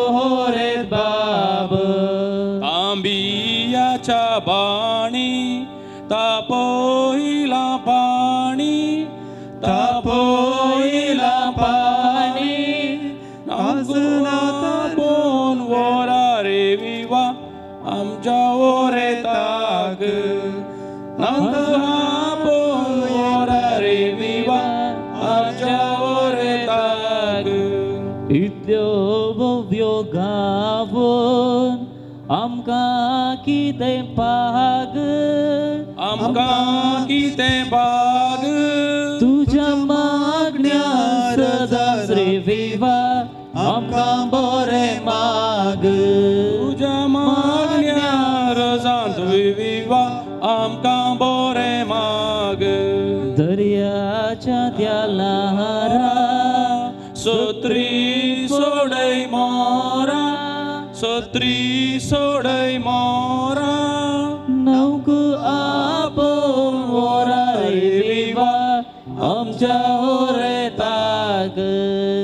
रे बाब तांबियाच्या बाणी तापोईला पाणी तापोईला पाणी नाचना तापोन वरा रे विवा आमच्या ओरे ताक नाचना वरा रे विवा आमच्या ओरे ताक इतल्यो भव्यो गावून आमकां कितें पाग आमकां कितें पाग तुज्या मागण्या सदांच रे विवा आमकां बरें माग तुज्या मागण्या रजांत विवा आमकां बरें माग दर्याच्या त्या लहरा सोत्री सोडय मोरा सोत्री सोडय मोरा नौक आपोन वरा रे विवा आमच्या ओरे ताक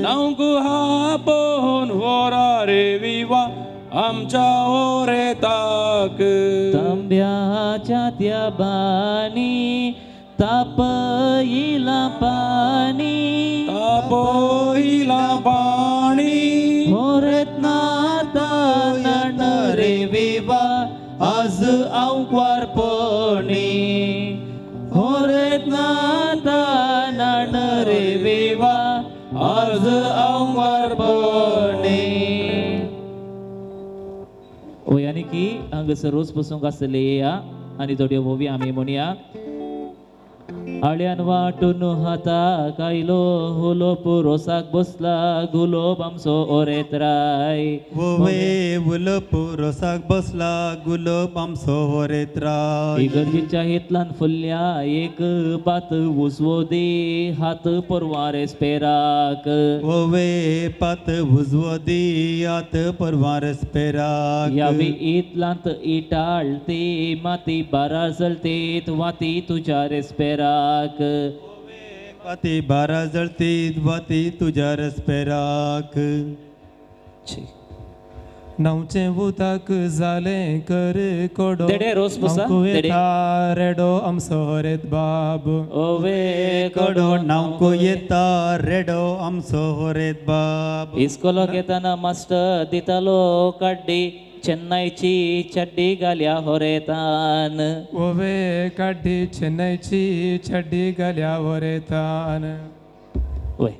नौक आपोन वरा रे विवा आमच्या ओरे ताक तांब्याच्या त्या बाणी तापयिला पाणी तापोईला पाणी होरेत नाता नण रे विवा आज हांव कारपणी होरेत नाता नण रे विवा आज हांव कारपणी ओ यानी की हांगासर रोज पसून आसतले या आनी थोड्यो मोवी आमी म्हणया आळ्यान वाटून हाता कायलो हुलोप रोसाक बसला गुलोब आमचो ओरेत राय ओवे उलोप रोसाक बसला गुलोब आमचो ओरेत राय इगर्जेच्या हेतलान फुल्ल्या एक पात उजवो दे हात परवारेस पेराक ओवे पात उजवो दी हात परवारेस पेराक यावी इतलांत इटाळ ते माती बारा जळतेत वाती तुझ्या रेस पेराक वाती बारा जळतीत वाती तुझ्या रसपेराक नावचे उताक जाले कर कोडो देडे रोस पुसा देडे रेडो आमचो रेत बाब ओवे कडो नावको येता रेडो आमचो होरेत बाब इस्कोलो घेताना मास्टर दितालो काड्डी चेन्नईची चड्डी घाल्या होरेतान ओवे काड्डी चेन्नईची चड्डी घाल्या होरेतान वय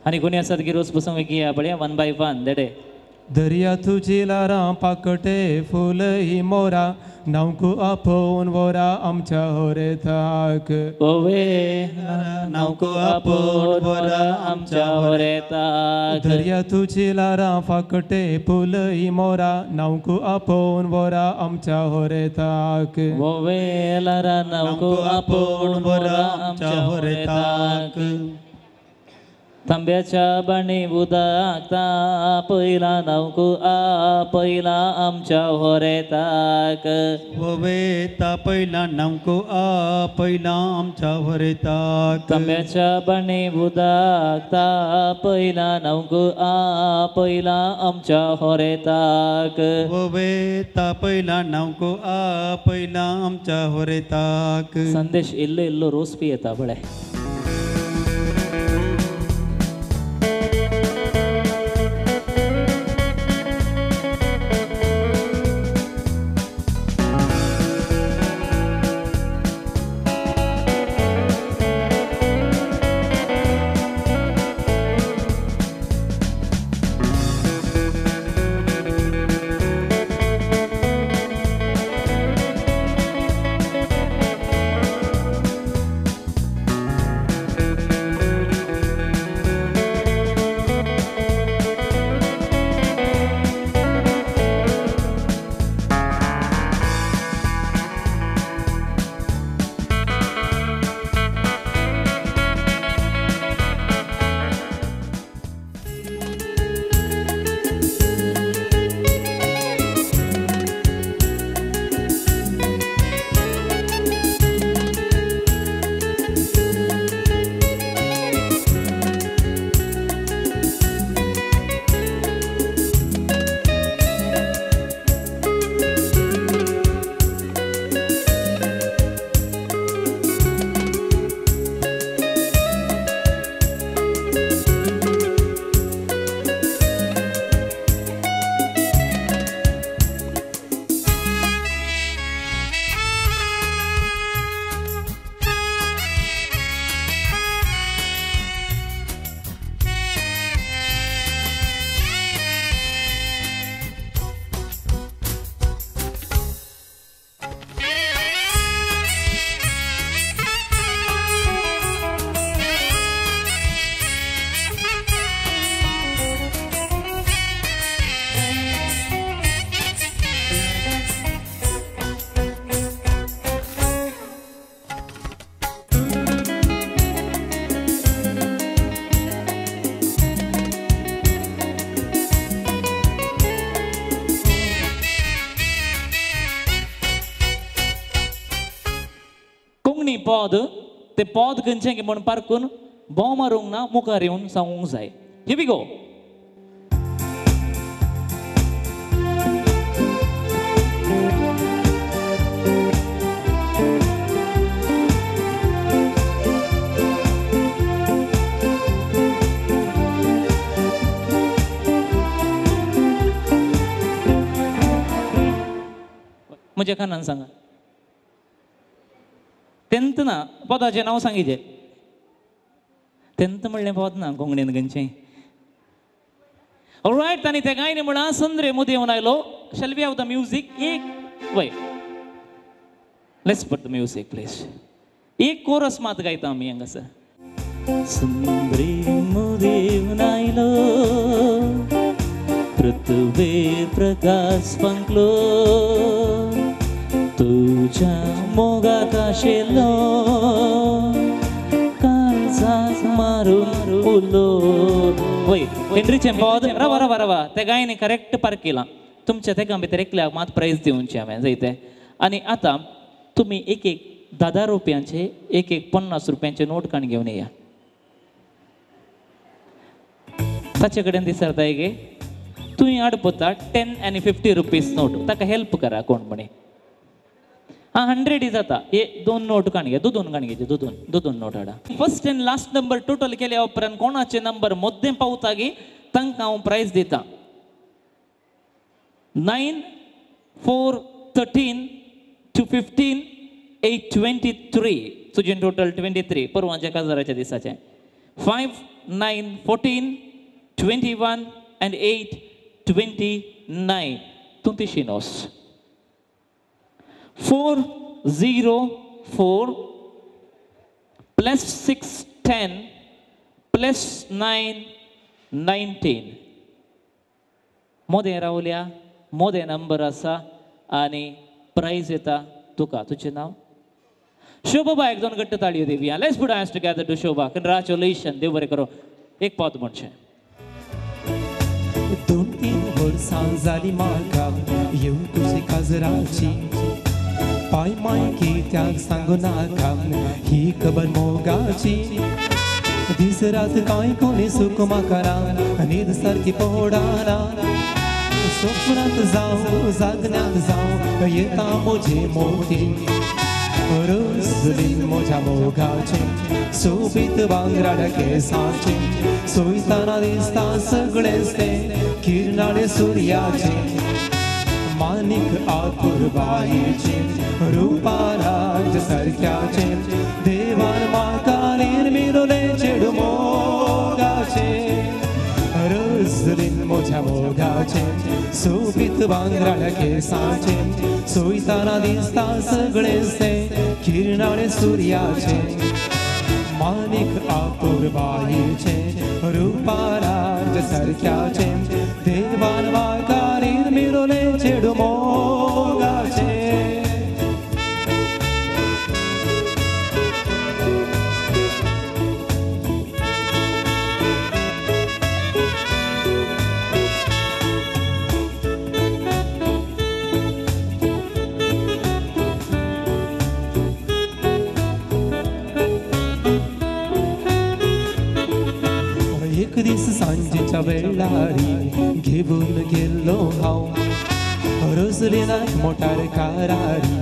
आनी कोणी आसात की रोज पुसूंक या बड्या 1 by 1 देडे दर्या तुजी लारां पाकटे फूल ही मोरा नावकू आपोवन वोरा आमच्या होरेताक ओवे नावकू आपोवन वोरा आमच्या होरेताक दर्या तुजी लारां पाकटे फूल ही मोरा नावकू आपोवन वोरा आमच्या होरेताक ओवे लारां नावकू आपोवन वोरा आमच्या होरेताक तांब्याच्या बाणी उदाकता पहिला नवको पहिला आमच्या होरेताक ववेता पहिला नमको पहिला आमच्या होरेताक तांब्याच्या बाणी उदाकता पहिला नवको पहिला आमच्या होरेताक ववेता पहिला नमको पहिला आमच्या होरेताक. संदेश इल्लो इल्लो रोज पी येता बळे. पद ते पद खंयचें की म्हण पारकून भोव मारूंक ना मुखार येवन सांगूंक जाय. Here we go. म्हज्या कानान सांगा. तेंत ना पदाचें नांव सांगिचें. तेंत म्हणलें पद ना कोंकणीन खंयचें. ऑलरायट आनी ते गायन म्हणा संद्रे मुदी येवन आयलो. Shall we have the music. एक वय let's put the music please. एक कोरस मात गायता आमी हांगासर. संद्रे मुदी येवन आयलो पृथ्वीर प्रकाश पंकलो तुझ्या मोगाक आशिल्लो काळजाक मारून उलो. वय हेनरीचें पद रवा रवा रवा ते गायन करेक्ट पार्क केलां. तुमच्या तेका भितर एकल्याक मात प्रायज दिवचें हांवें जायते. आनी आतां तुमी एक एक 10 रुपयांचे एक एक 50 रुपयांचे नोट काण घेवन येया. ताचे कडेन दिसरता गे तुवें आडपता 10 आनी 50 रुपीज नोट. ताका हेल्प करा कोण म्हणे. 100 जाता. हे 2 नोट काण घे. दोन काण घेचे. दोन नोट हाडा. First and last number total केल्या उपरांत कोणाचे नंबर मद्दे पावता गे तांकां हांव प्रायज दिता. 9, 4, 13 to 15, 8, 23. तुजें टोटल 23 परवांच्या काजाराच्या दिसाचें. 5, 9, 14, 21 and 8, 29. तूं ती शिनोस. 4, 0, 4 plus 6, 10 plus 9, 19. मोदें रावल्या. मोदें नंबर आसा आनी प्रायज येता तुका. तुजें नांव शोभा. एक 2 गट्ट ताळयो दिवया. लेट्स पुट आयज टुगेदर टू शोभा. कंग्रॅच्युलेशन. देव बरें करो. एक पावत म्हणचे 2-3 वर्सां जाली म्हाका येवन तुजी काजराची पाय माय कित्याक सांगू नाका ही खबर मोगाची दीस रात कांय कोणी सुख म्हाका ना न्हीद सारकी पडना स्वप्नांत जावं जागण्यात जावं येता म्हजे मोगी रसलीन म्हज्या मोगाचें सोबीत भांगराड केंसांचे सोयताना दिसता सगळेंच तें किरणाळे सुर्याचें माणिक आतुर बायेचें रुपाराज सारक्याचें देवान म्हाका निर्मिलोलें चेडू मोगाचें रसलीन म्हज्या मोगाचें सोबीत भांगराड केंसांचें सोयताना दिसता सगळेंच तें किरणाळे सुर्याचें माणिक आतुर बायेचें रुपाराज सारक्याचें देवान म्हाका निर्मिलोलें चेडू मोगाचें एक दीस सांजेच्या वेळारी घेऊन गेल्लो हांव रसलिनाक मोटार कारारी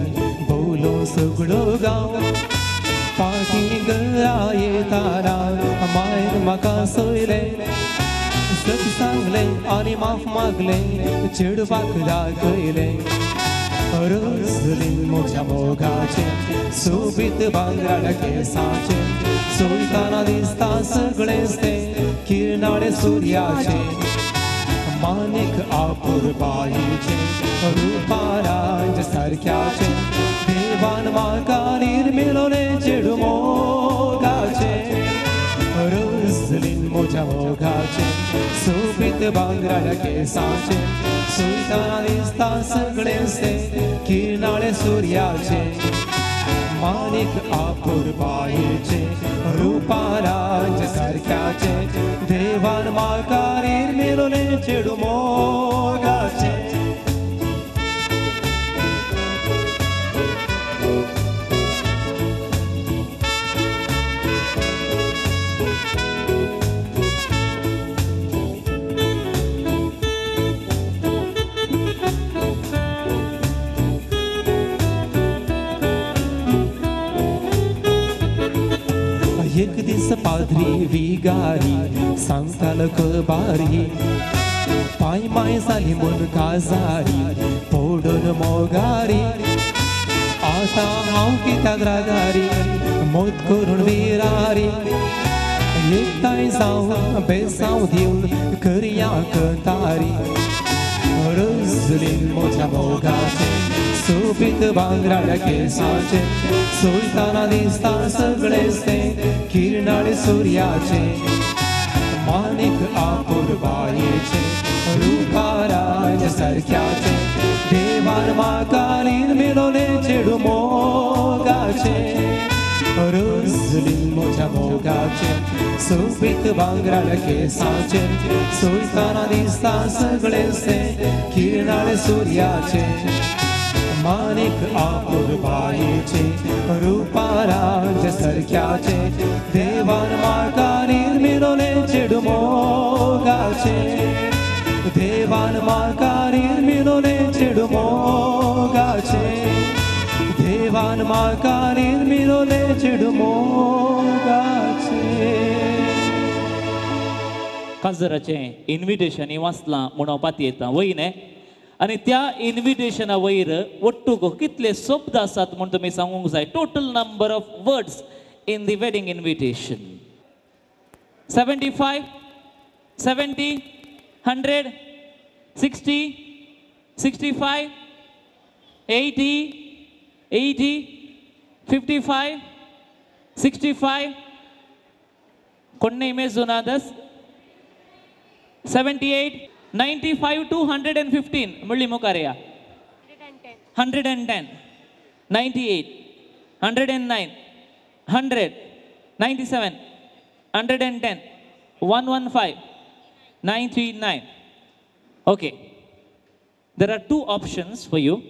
भोवलो सगळो गांव पाटी घरा येताना मायन म्हाका सयलें सच सांगलें आनी माफ मागलें चेडवाक दाखयलें रसलीन म्हज्या मोगाचें सोबीत भांगराड केंसाचें सोयताना दिसता सगळेंच तें किरणाळे सुर्याचें माणिक आपूर बायेचें रुपाराज सारक्याचें देवान म्हाका निर्मिलोलें चेडू मोगाचें रसलीन म्हज्या मोगाचें सोबीत भांगराड केंसाचें सोयताना दिसता सगळेंच तें किरणाळे सुर्याचें माणिक आपूर बायेचें रुपाराज सारक्याचें देवान म्हाका निर्मिलोलें चेडू मोगाचें एक दीस पाद्री विगारी सांगताल खबारी पाय माय जाली म्हूण काजारी पडून मोगारी आतां हांव कित्याक रागारी मोत करून विरारी एकठांय जावन बेसांव दिवन करया कंतारी रसलीन म्हज्या मोगाचें सोबीत भांगराड केंसाचें सोयताना दिसता सगळेंच तें किरणाळे सुर्याचें माणिक आपूर बायेचें रुपाराज सारक्याचें देवान म्हाका निर्मिलोलें चेडू मोगाचें रसलीन म्हज्या मोगाचें सोबीत भांगराड केंसाचें सोयताना दिसता सगळेंच तें किरणाळे सुर्याचें माणिक आपूर बायेचें रुपाराज सारक्याचें देवान म्हाका निर्मिलोलें चेडू मोगाचें देवान म्हाका निर्मिलोलें चेडू मोगाचें देवान म्हाका निर्मिलोलें चेडू मोगाचें काजराचें इन्विटेशन वाचलां म्हणून हांव पाती येता वयने आनी त्या इन्विटेशना वयर वट्टूक कितले शब्द आसात म्हूण तुमी सांगूंक जाय total number of words in the wedding invitation 75 70 100 60 65 80 80 55 65 కొన్ని मेजोनादस 78 95 to 115 Murli मुकारिया 110 98 109 100 97 110 115, 939. Okay. There are two options for you.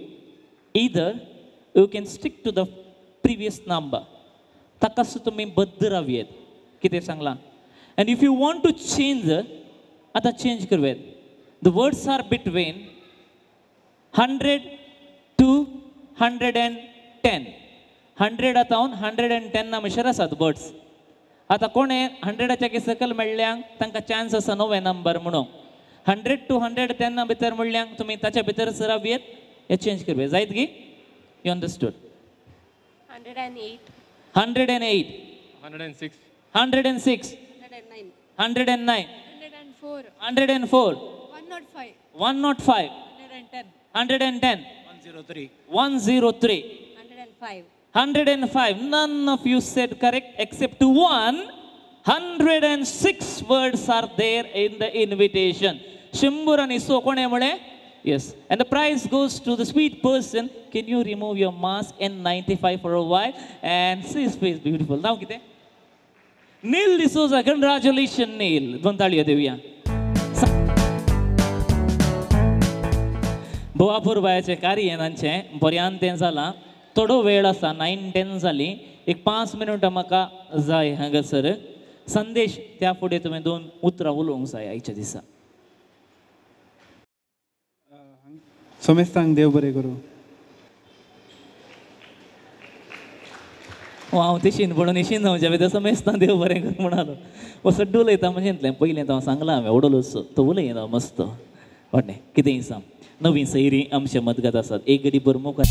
Either you can stick to the previous number. Takasu तुम्ही बद्ध राहूयात. किती सांगला? And if you want to change, आता change करूयात. The words are between 100 to 110. 100 आतावन 110 ना मशर आसात words. आता कोणे 100च्या की सकल म्हणल्यांक तांकां चान्स आसा नवे नंबर म्हणून. 100 to 110 ना भितर म्हणल्यांक तुम्ही ताच्या भितर सरावियत हे चेंज करवे जायत गी. You understood? 108. 108. 106. 106. 109. 109. 104. 104. 105. 105. 110. 110. 103. 103. 105. 105. None of you said correct except one. 106 words are there in the invitation. Shimbur and Iso konemule. Yes. And the prize goes to the sweet person. Can you remove your mask N95 for a while and see his face beautiful. Now kite. Neil D'Souza, congratulations Neil. Dontaliya देऊया. बोवापूर बायाचे कार्य यांचे पर्यंत जाला. थोडो वेळ आसा 9-10 जाली. एक 5 मिनिटां म्हाका जाय हांगासर. संदेश त्या फुडें तुवें 2 उतरां उलोवंक जाय आयच्या दिसा. सोमेस्तांक देव बरें करूं. हांव तेशीन म्हणून इशीन जावच्या भितर समेस्तां देव बरें कर म्हणालो. हो सड्डू उलयता म्हणजे पयलें तो सांगलां हांवें ओडलोसो तो उलयना मस्त वाटणे कितेंय सांग. नवीन सैरी आमचे मदगत आसात. एक गडी बरमोक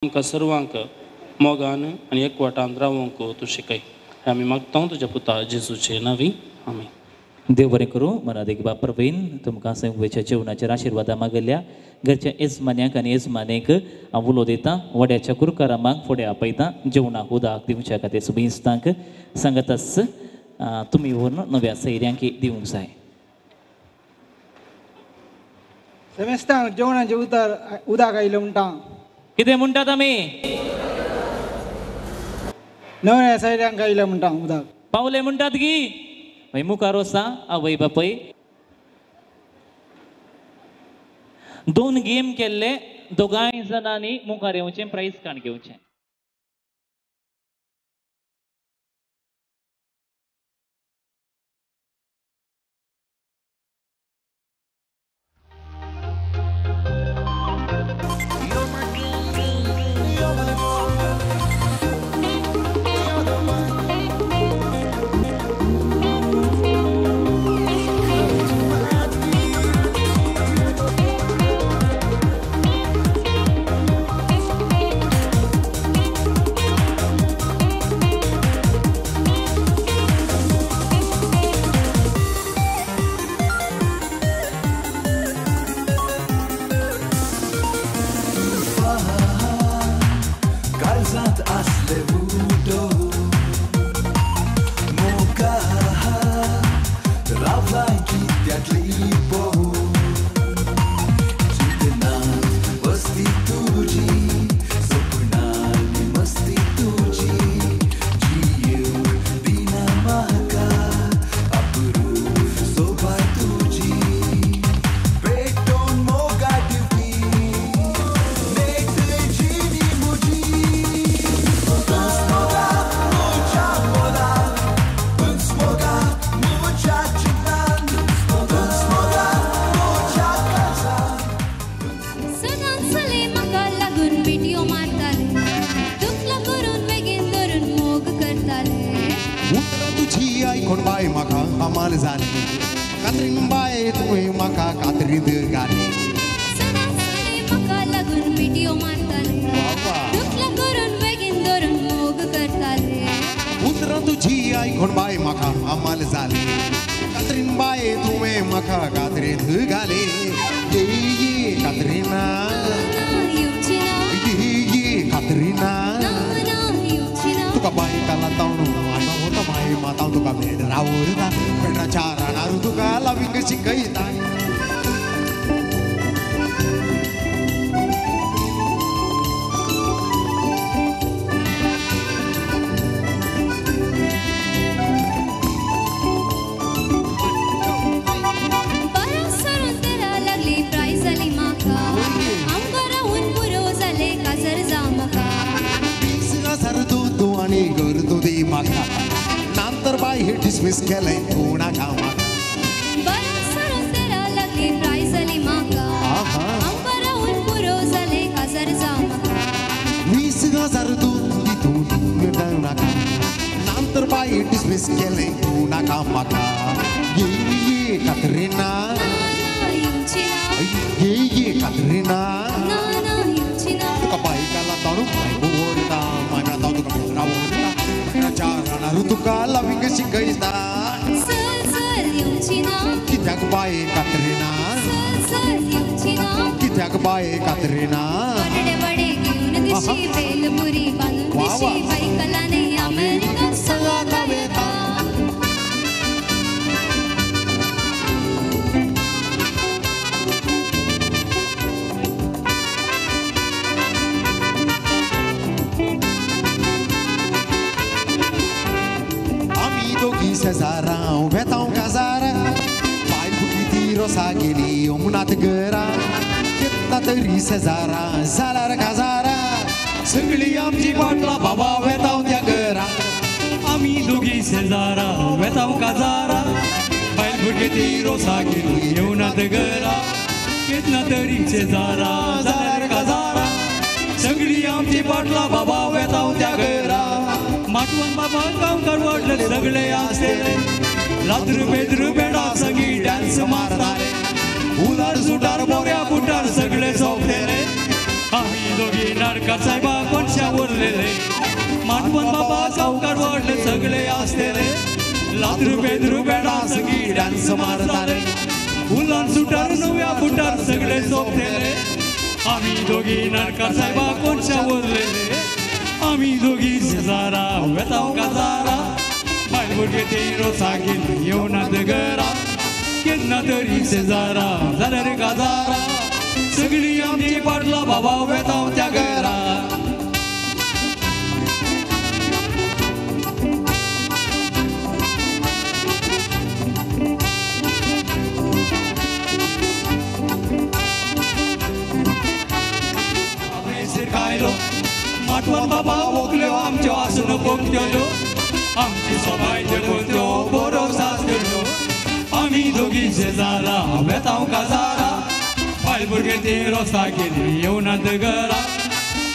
आमकां सर्वांक मोगान आनी एकवटान रावूंक तूं शिकय. आमी मागता तुज्या पुता जेजूचे नांवी. आमीन. देव बरें करूं. मनात एक बापर बहीण तुमकां संवेच्या जेवणाचेर आशिर्वादा मागल्या. घरच्या येजमान्याक आनी येजमानेक हांव उलो दितां. वड्याच्या कुरकारामाक फुडें आपयतां. जेवणाक उदक दिवच्या खातीर सुबेस्तांक सांगत आस तुमी व्हरून नव्या सैऱ्यांक दिवंक जाय. सेमेस्तांक जेवणाचें उदक आयलें म्हणटा. कितें म्हणटात आमी? नव्या सैऱ्यांक आयलें म्हणटा उदक. पावले म्हणटात गी. मागीर मुखार वसा आवय बापय. 2 गेम केल्ले. दोगांय जाणांनी मुखार येवचें प्रायज काण घेवचें. घातली पोहून चिंतनात वस्ती तुझी स्वप्नांनी मस्ती तुझी जीव दिना म्हाका अप्रूप सोबा तुझी भेटून मोगा दिवपी नेट जिणी मुजी Uns moga, mucha moda. Uns moga, mucha chitan. Uns moga, mucha casa. सणांचले म्हाका लागून व्हिडिओ मारताले दुखला करून बेगीन धरून मोग करताले उतरा तुझी आयकोन बाय म्हाका हमाल जाली कात्रीन बाय तुवें म्हाका कात्रीत घाली सणांचले म्हाका लागून व्हिडिओ मारताले दुखला करून बेगीन धरून मोग करताले उतरा तुझी आयकोन बाय म्हाका हमाल जाली कात्रीन बाय तुवें म्हाका कात्रीत घाली ये कात्रीना येवची ना ये कात्रीना येवची ना तुका बायकाला तावणू आना होता माय माताव तुका मेडरा उरता मेडराच्या रानार तुका लाविंग शिकयता बरा सरून तेरा लागली प्राइज जाली म्हाका आमकां रावून पुरो जाले काजर जावं म्हाका 20,000 तू आणि घर तू दी म्हाका नंतर बाय हे डिसमिस केलंय तू नाका म्हाका बरा सरून तेरा लागली प्राइज जाली म्हाका आमकां रावून पुरो जाले काजर जावं म्हाका 20,000 तू नाका नंतर बाय डिसमिस केलंय तू नाका म्हाका ये कात्रीना येवची ना ये कात्रीना येवची ना तुका बायकाला ताणू बाय ओरता माय माताव तुका मेडरा उरता मेडराच्या रानार तुका लाविंग शिकयता सर येवची ना कित्याक बाय कात्रीना सर येवची ना कित्याक बाय कात्रीना बडे बडे घेऊन दिशी बेलपुरी बांधून दिशी बायकलाने अमेरिका सगळा वेता आमी दोगी शेजारां वेतांव काजारा बायल फुटली ती रोसा गेली यमुनात घरा कितना तरी शेजारां जाल्यार काजारा सगळी आमची बाटला बाबा वेतांव त्या घरा आमी दोगी शेजारा वेतांव काजारा बायल भुरगे ती रोसा गेली येवनात घरा कितना तरी शेजारा जाल्यार काजारा सगळी आमची बाटला बाबा वेतांव त्या घरा माटवण बाबा काम करवटले सगळे आसले लाद्रू बेद्रू बेडा सगळी डान्स मारताले उदार सुटार मोऱ्या बुटार सगळे सोपलेले आम्ही दोघी नाटकात साहेबा कोणशा उरलेले माटवण बाबा काम करवटले सगळे आसले लाद्रू बेद्रू बेडा सगळी डान्स मारताले उदार सुटार नव्या बुटार सगळे सोपलेले आम्ही दोघी नाटकात साहेबा कोणशा उरलेले आम्ही दोघी शेजारा वेतांव काजारा बायल भुरगे ते रोसा गेली येवनात घरा केन्ना तरी शेजारा जाल्यार काजारा सगळी आमची पाटला बाबा वेतांव त्या घरा कायलो माटवण बाबा ओकल्यो आमच्यो आसून पोगत्यो आमची सबाय जगून त्यो बरो सासल्यो आमी दोगी शेजारा वेतांव काजारा बायल भुरगे ते रोसा गेली येवनात घरा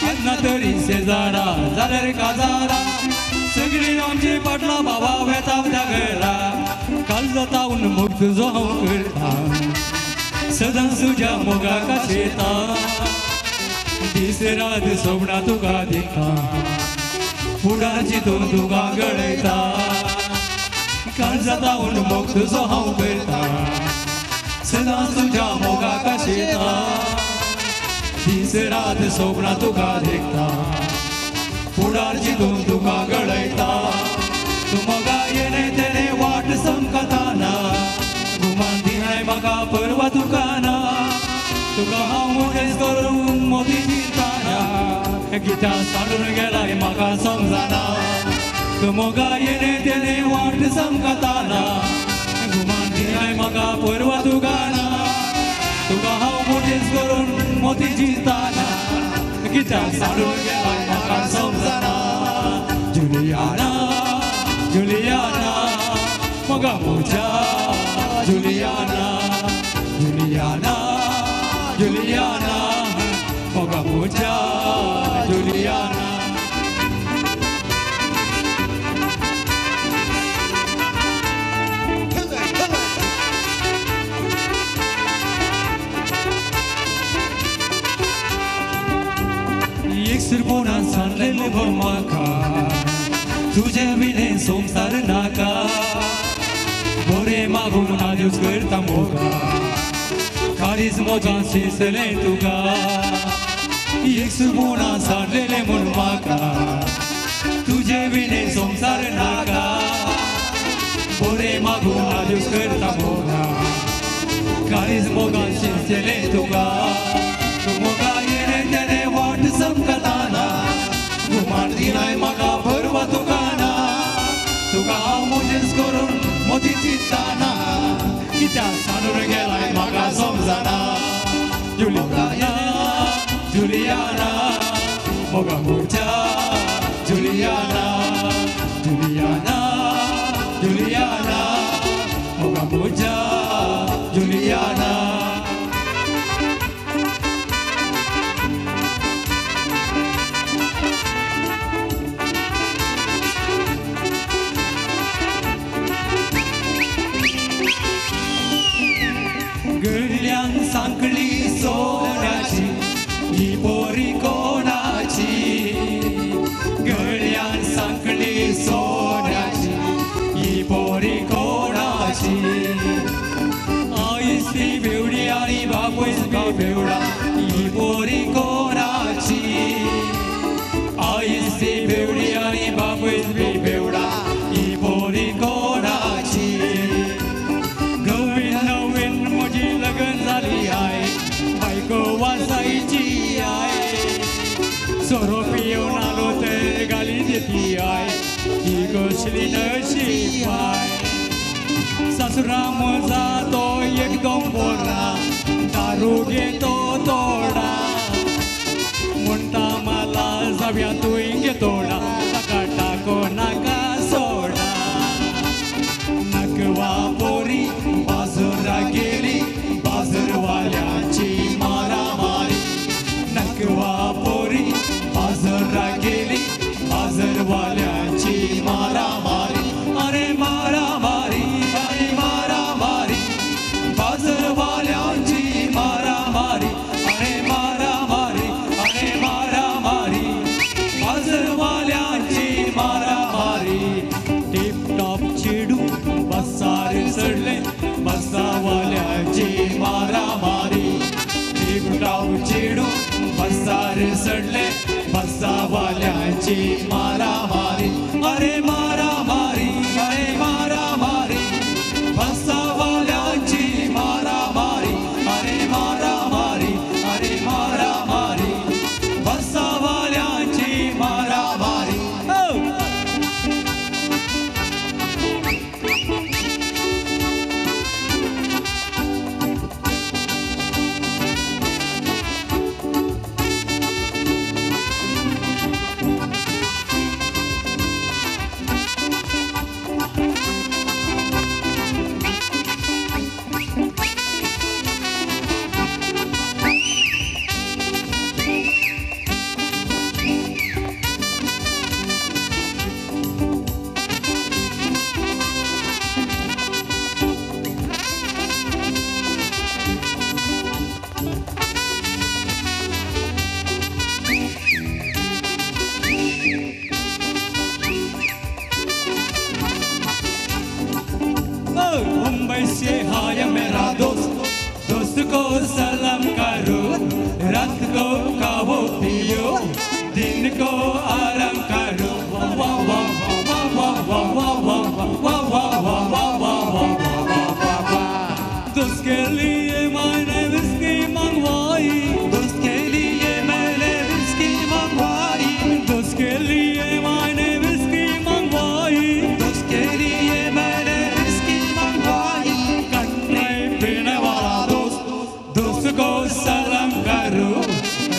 केन्ना तरी शेजारा जाल्यार काजारा सगळी आमची पाटला बाबा वेतांव त्या घरा काल जाता उन्मुक्त तुजो हांव करता सदांच तुज्या मोगा काशेता दीस रात सोबणा तुका देखा फुडाची तो तुका गळयता काल जाता उन्मुक्त तुजो हांव करता सदांच तुज्या मोगा काशेता दीस रात सोबणा तुका देखता फुडाची तो तुका गळयता तू मोगा येणे तेणे वाट समकताना गुमान दिनाय म्हाका परवा तुकाना तुका हांव मोठेच करून मोठी दिताना कित्या सांडून गेलाय म्हाका समजना तू मोगा येणे तेणे वाट समकताना घुमान दिलाय म्हाका परवा तुकाना तुका हांव मोठेच करून मोठी जिताना कित्या सांडून गेलाय म्हाका समजना जुलियाना जुलियाना मोगा मोच्या जुलियाना जुलियाना जुलियाना मोगा मोच्या जुलियाना एक सुरपोनान सांडलेले भर म्हाका तुझे विने संसार नाका बरे मागून आदिवस करता मोगा काळीज मोजान शिसले तुका एक सुरपोनान सांडलेले म्हूण म्हाका तुझे विने संसार नाका बरे मागून आदिवस करता मोगा काळीज मोगान शिसले तुका तू मोगा येणे तेणे वाट समकताना घुमान दिलाय म्हाका परवा तुकाना तुका हांव मोजेच करून मोठी चिंताना कित्या सांडून गेलाय म्हाका समजना जुलियाना जुलियाना मोगा मोच्या जुलियाना जुलियाना जुलियाना मोगा मोच्या जुलियाना गळ्यांक सांकळी सोन्याची ही पोरी कोणाची गळ्यांक सांकळी सोन्याची ही पोरी कोणाची आईच ती बेवडी आणि बापूच बी बेवडा ही पोरी कोणाची आईच ती बेवडी आणि बापूच बी बेवडा ही पोरी कोणाची गवीन नवीन म्हजी लग्न जाली आय बायको वासायची आय सोरो पियोन आलो ते गाली देती आय ही कसली नशीबाय सासरा म्हजा तो एकदम बोरा दारू घेतो तोडा म्हणटा मला जाव्या तुय घेतोडा ताका टाको नाका सोडा नकवा पोरी बाजूरा गेली बाजरवाल्याची मारामारी नकवा पोरी बाजूरा गेली बाजरवाल्याची मारामारी अरे मारामारी अरे मारामारी बाजरवाल्याची मारामारी अरे मारामारी अरे मारामारी बाजरवाल्याची मारामारी टिप टॉप चेडू बसार चढले बसावाल्याची मारामारी टिप टॉप चेडू बसार चढले बसावाल्याची मारामारी अरे मारामारी अरे मारामारी बसावाल्याची मारामारी अरे मारामारी अरे मारामारी बसावाल्याची मारामारी दोस्त के लिए मैंने विस्की मंगवाई दोस्त के लिए मैंने विस्की मंगवाई दोस्त के लिए मैंने विस्की मंगवाई दोस्त के लिए मैंने विस्की मंगवाई कन्ने पीने वाला दोस्त दोस्त को सलाम करो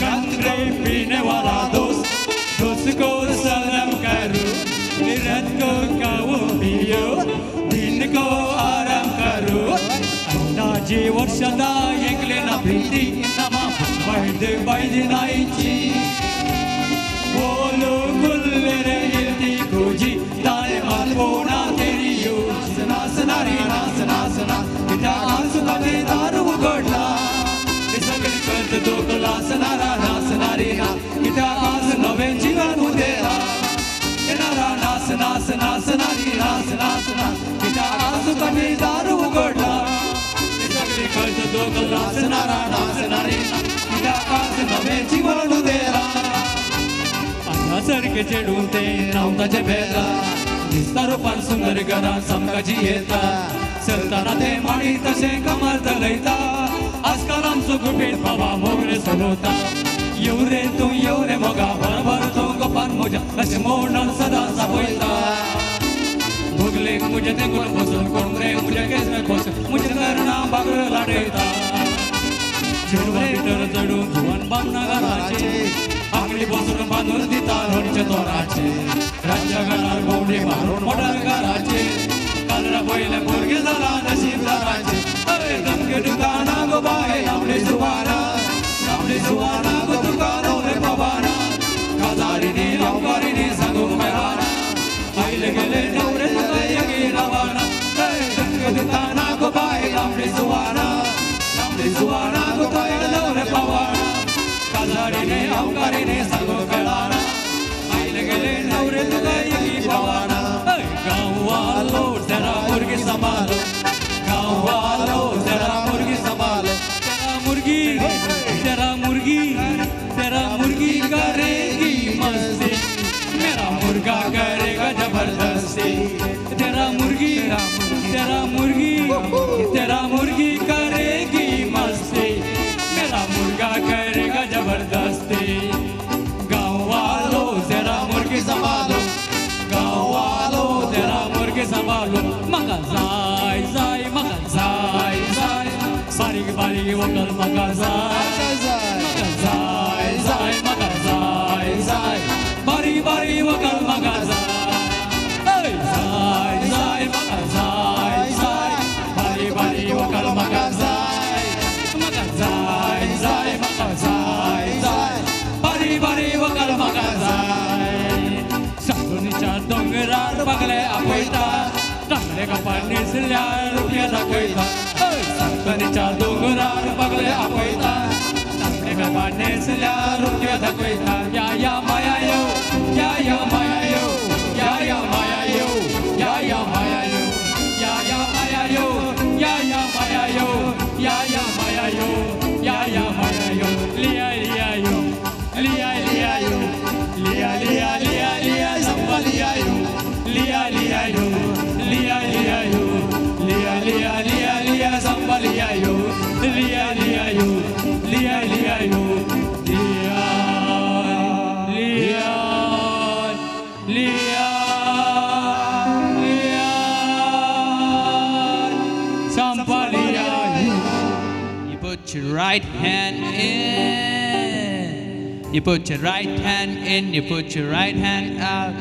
कन्ने पीने वाला दोस्त दोस्त को सलाम करो रात को खाओ पियो दिन को आराम करो अंदाजे वर्षदा एकलेना प्रीती नमा बैद नाईची बोलो गुल्ले रे इल्ती कुजी तारे मालवोना तेरी यो नासना रे नासना किता आंसू काटे दारू उघडला ते सगळे करत दोकला नासना रे ना किता आज नवे जीवन उदेला येणारा नासना रे नासना किता आंसू काटे दारू उघडला ते सगळे करत दोकला नासना रे ना किता आज नवे जीवन उदेला सारखे चेडून ते नावताचे भेला दिसता रूपान सुंदर घरा समकाची येता सरताना ते माडी तशे कमर धलयता आजकाल आमचो गुपेट बाबा मोगरे सलवता येऊ रे मोगा बरोबर तो गोपान मोजा अशें मोडण सदां सापयता भोगलेक मुजे ते गुण बसून कोण रे मुजे केस बसून मुजे करणा बागर लाडयता चेडवा भितर चडून धुवन बामना घराचे आंगडी बसून बांदून दिता लोणचे तोराचे रातच्या घरार गोवडी मारून मोटार घराचे कालरा पयले भुरगे जाला नशीबदाराचे अरे रंगे दुकाना गो बाये लांबडी सुवाना गो तुका नवरे पवाना काजारीनी रावकारीनी सांगूक मेळाना आयले गेले नवरे तुका येगी रवाना अरे रंगे दुकाना गो बाये लांबडी सुवाना गो तुका नवरे पवाना काजारीने अवकारीने सांगो कळाना आयले गेले नवरे तुका येगी पवाना गांवालो जरा मुर्गी सांभालो गांवालो जरा मुर्गी सांभालो तेरा मुर्गी करेगी मस्ती मेरा मुर्गा करेगा जबरदस्ती तेरा मुर्गी करेगी मस्ती मेरा मुर्गा करेगा जबरदस्ती गाँव वालों जरा मुर्गी संभालो गाँव वालों जरा मुर्गी संभालो मका जाय बारीक वकल मका जाय बारीक वकल मका जाय मका जाय बारीक वकल मका जाय बारी वकल मका जाय सांगोनीच्या डोंगरार बागले आपयता तांबडे कपाळ न्हेसल्यार रुपया दाखयता सांगोनीच्या डोंगरार बागले आपयता तांबडे कपाळ न्हेसल्यार रुपया दाखयता या माया यो या माया यो या माया यो या माया यो या माया यो या माया यो या माया यो या माया यो लिया यो samba liya yo samba liya yo samba liya yo. You put your right hand in, you put your right hand in, you put your right hand out.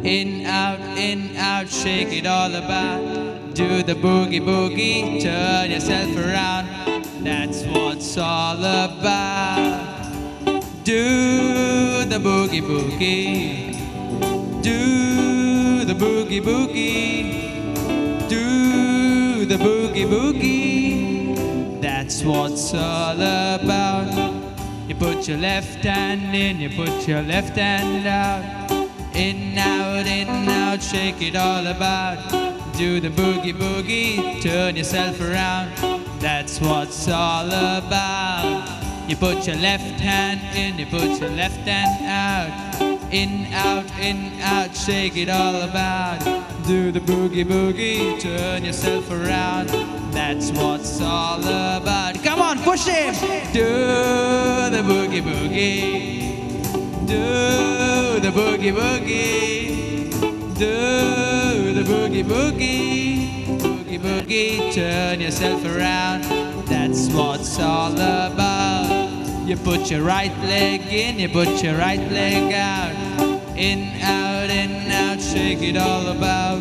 In, out, shake it all about. Do the boogie boogie, turn yourself around. That's what it's all about. Do the boogie boogie. Do the boogie boogie. Do the boogie boogie. That's what it's all about. You put your left hand in, you put your left hand out. In, out, shake it all about. Do the boogie boogie, turn yourself around. That's what it's all about. You put your left hand in, you put your left hand out. In, out, shake it all about. Do the boogie boogie, turn yourself around. That's what's all about. Come on, push it. Do the boogie boogie. Do the boogie boogie. Do the boogie boogie. Boogie boogie, turn yourself around. That's what's all about. You put your right leg in, you put your right leg out. In, out, shake it all about.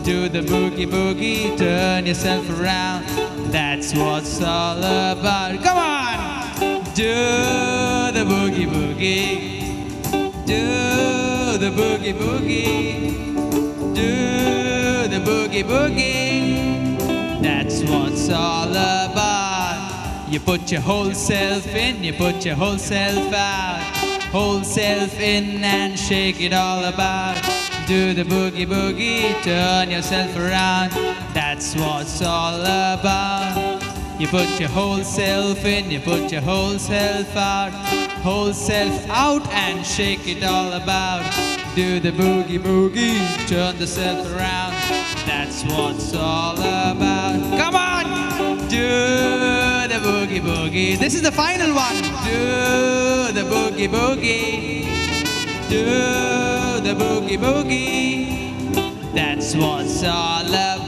Do the boogie boogie, turn yourself around. That's what's all about. Come on! Do the boogie boogie. Do the boogie boogie. Do the boogie boogie. That's what's all about. You put your whole self in, you put your whole self out. Whole self in and shake it all about. Do the boogie boogie, turn yourself around. That's what's all about. You put your whole self in, you put your whole self out. Whole self out and shake it all about. Do the boogie boogie, turn the self around. That's what's all about. Come on! Do the boogie boogie. This is the final one. Do the boogie boogie. Do the boogie boogie. That's what's all about.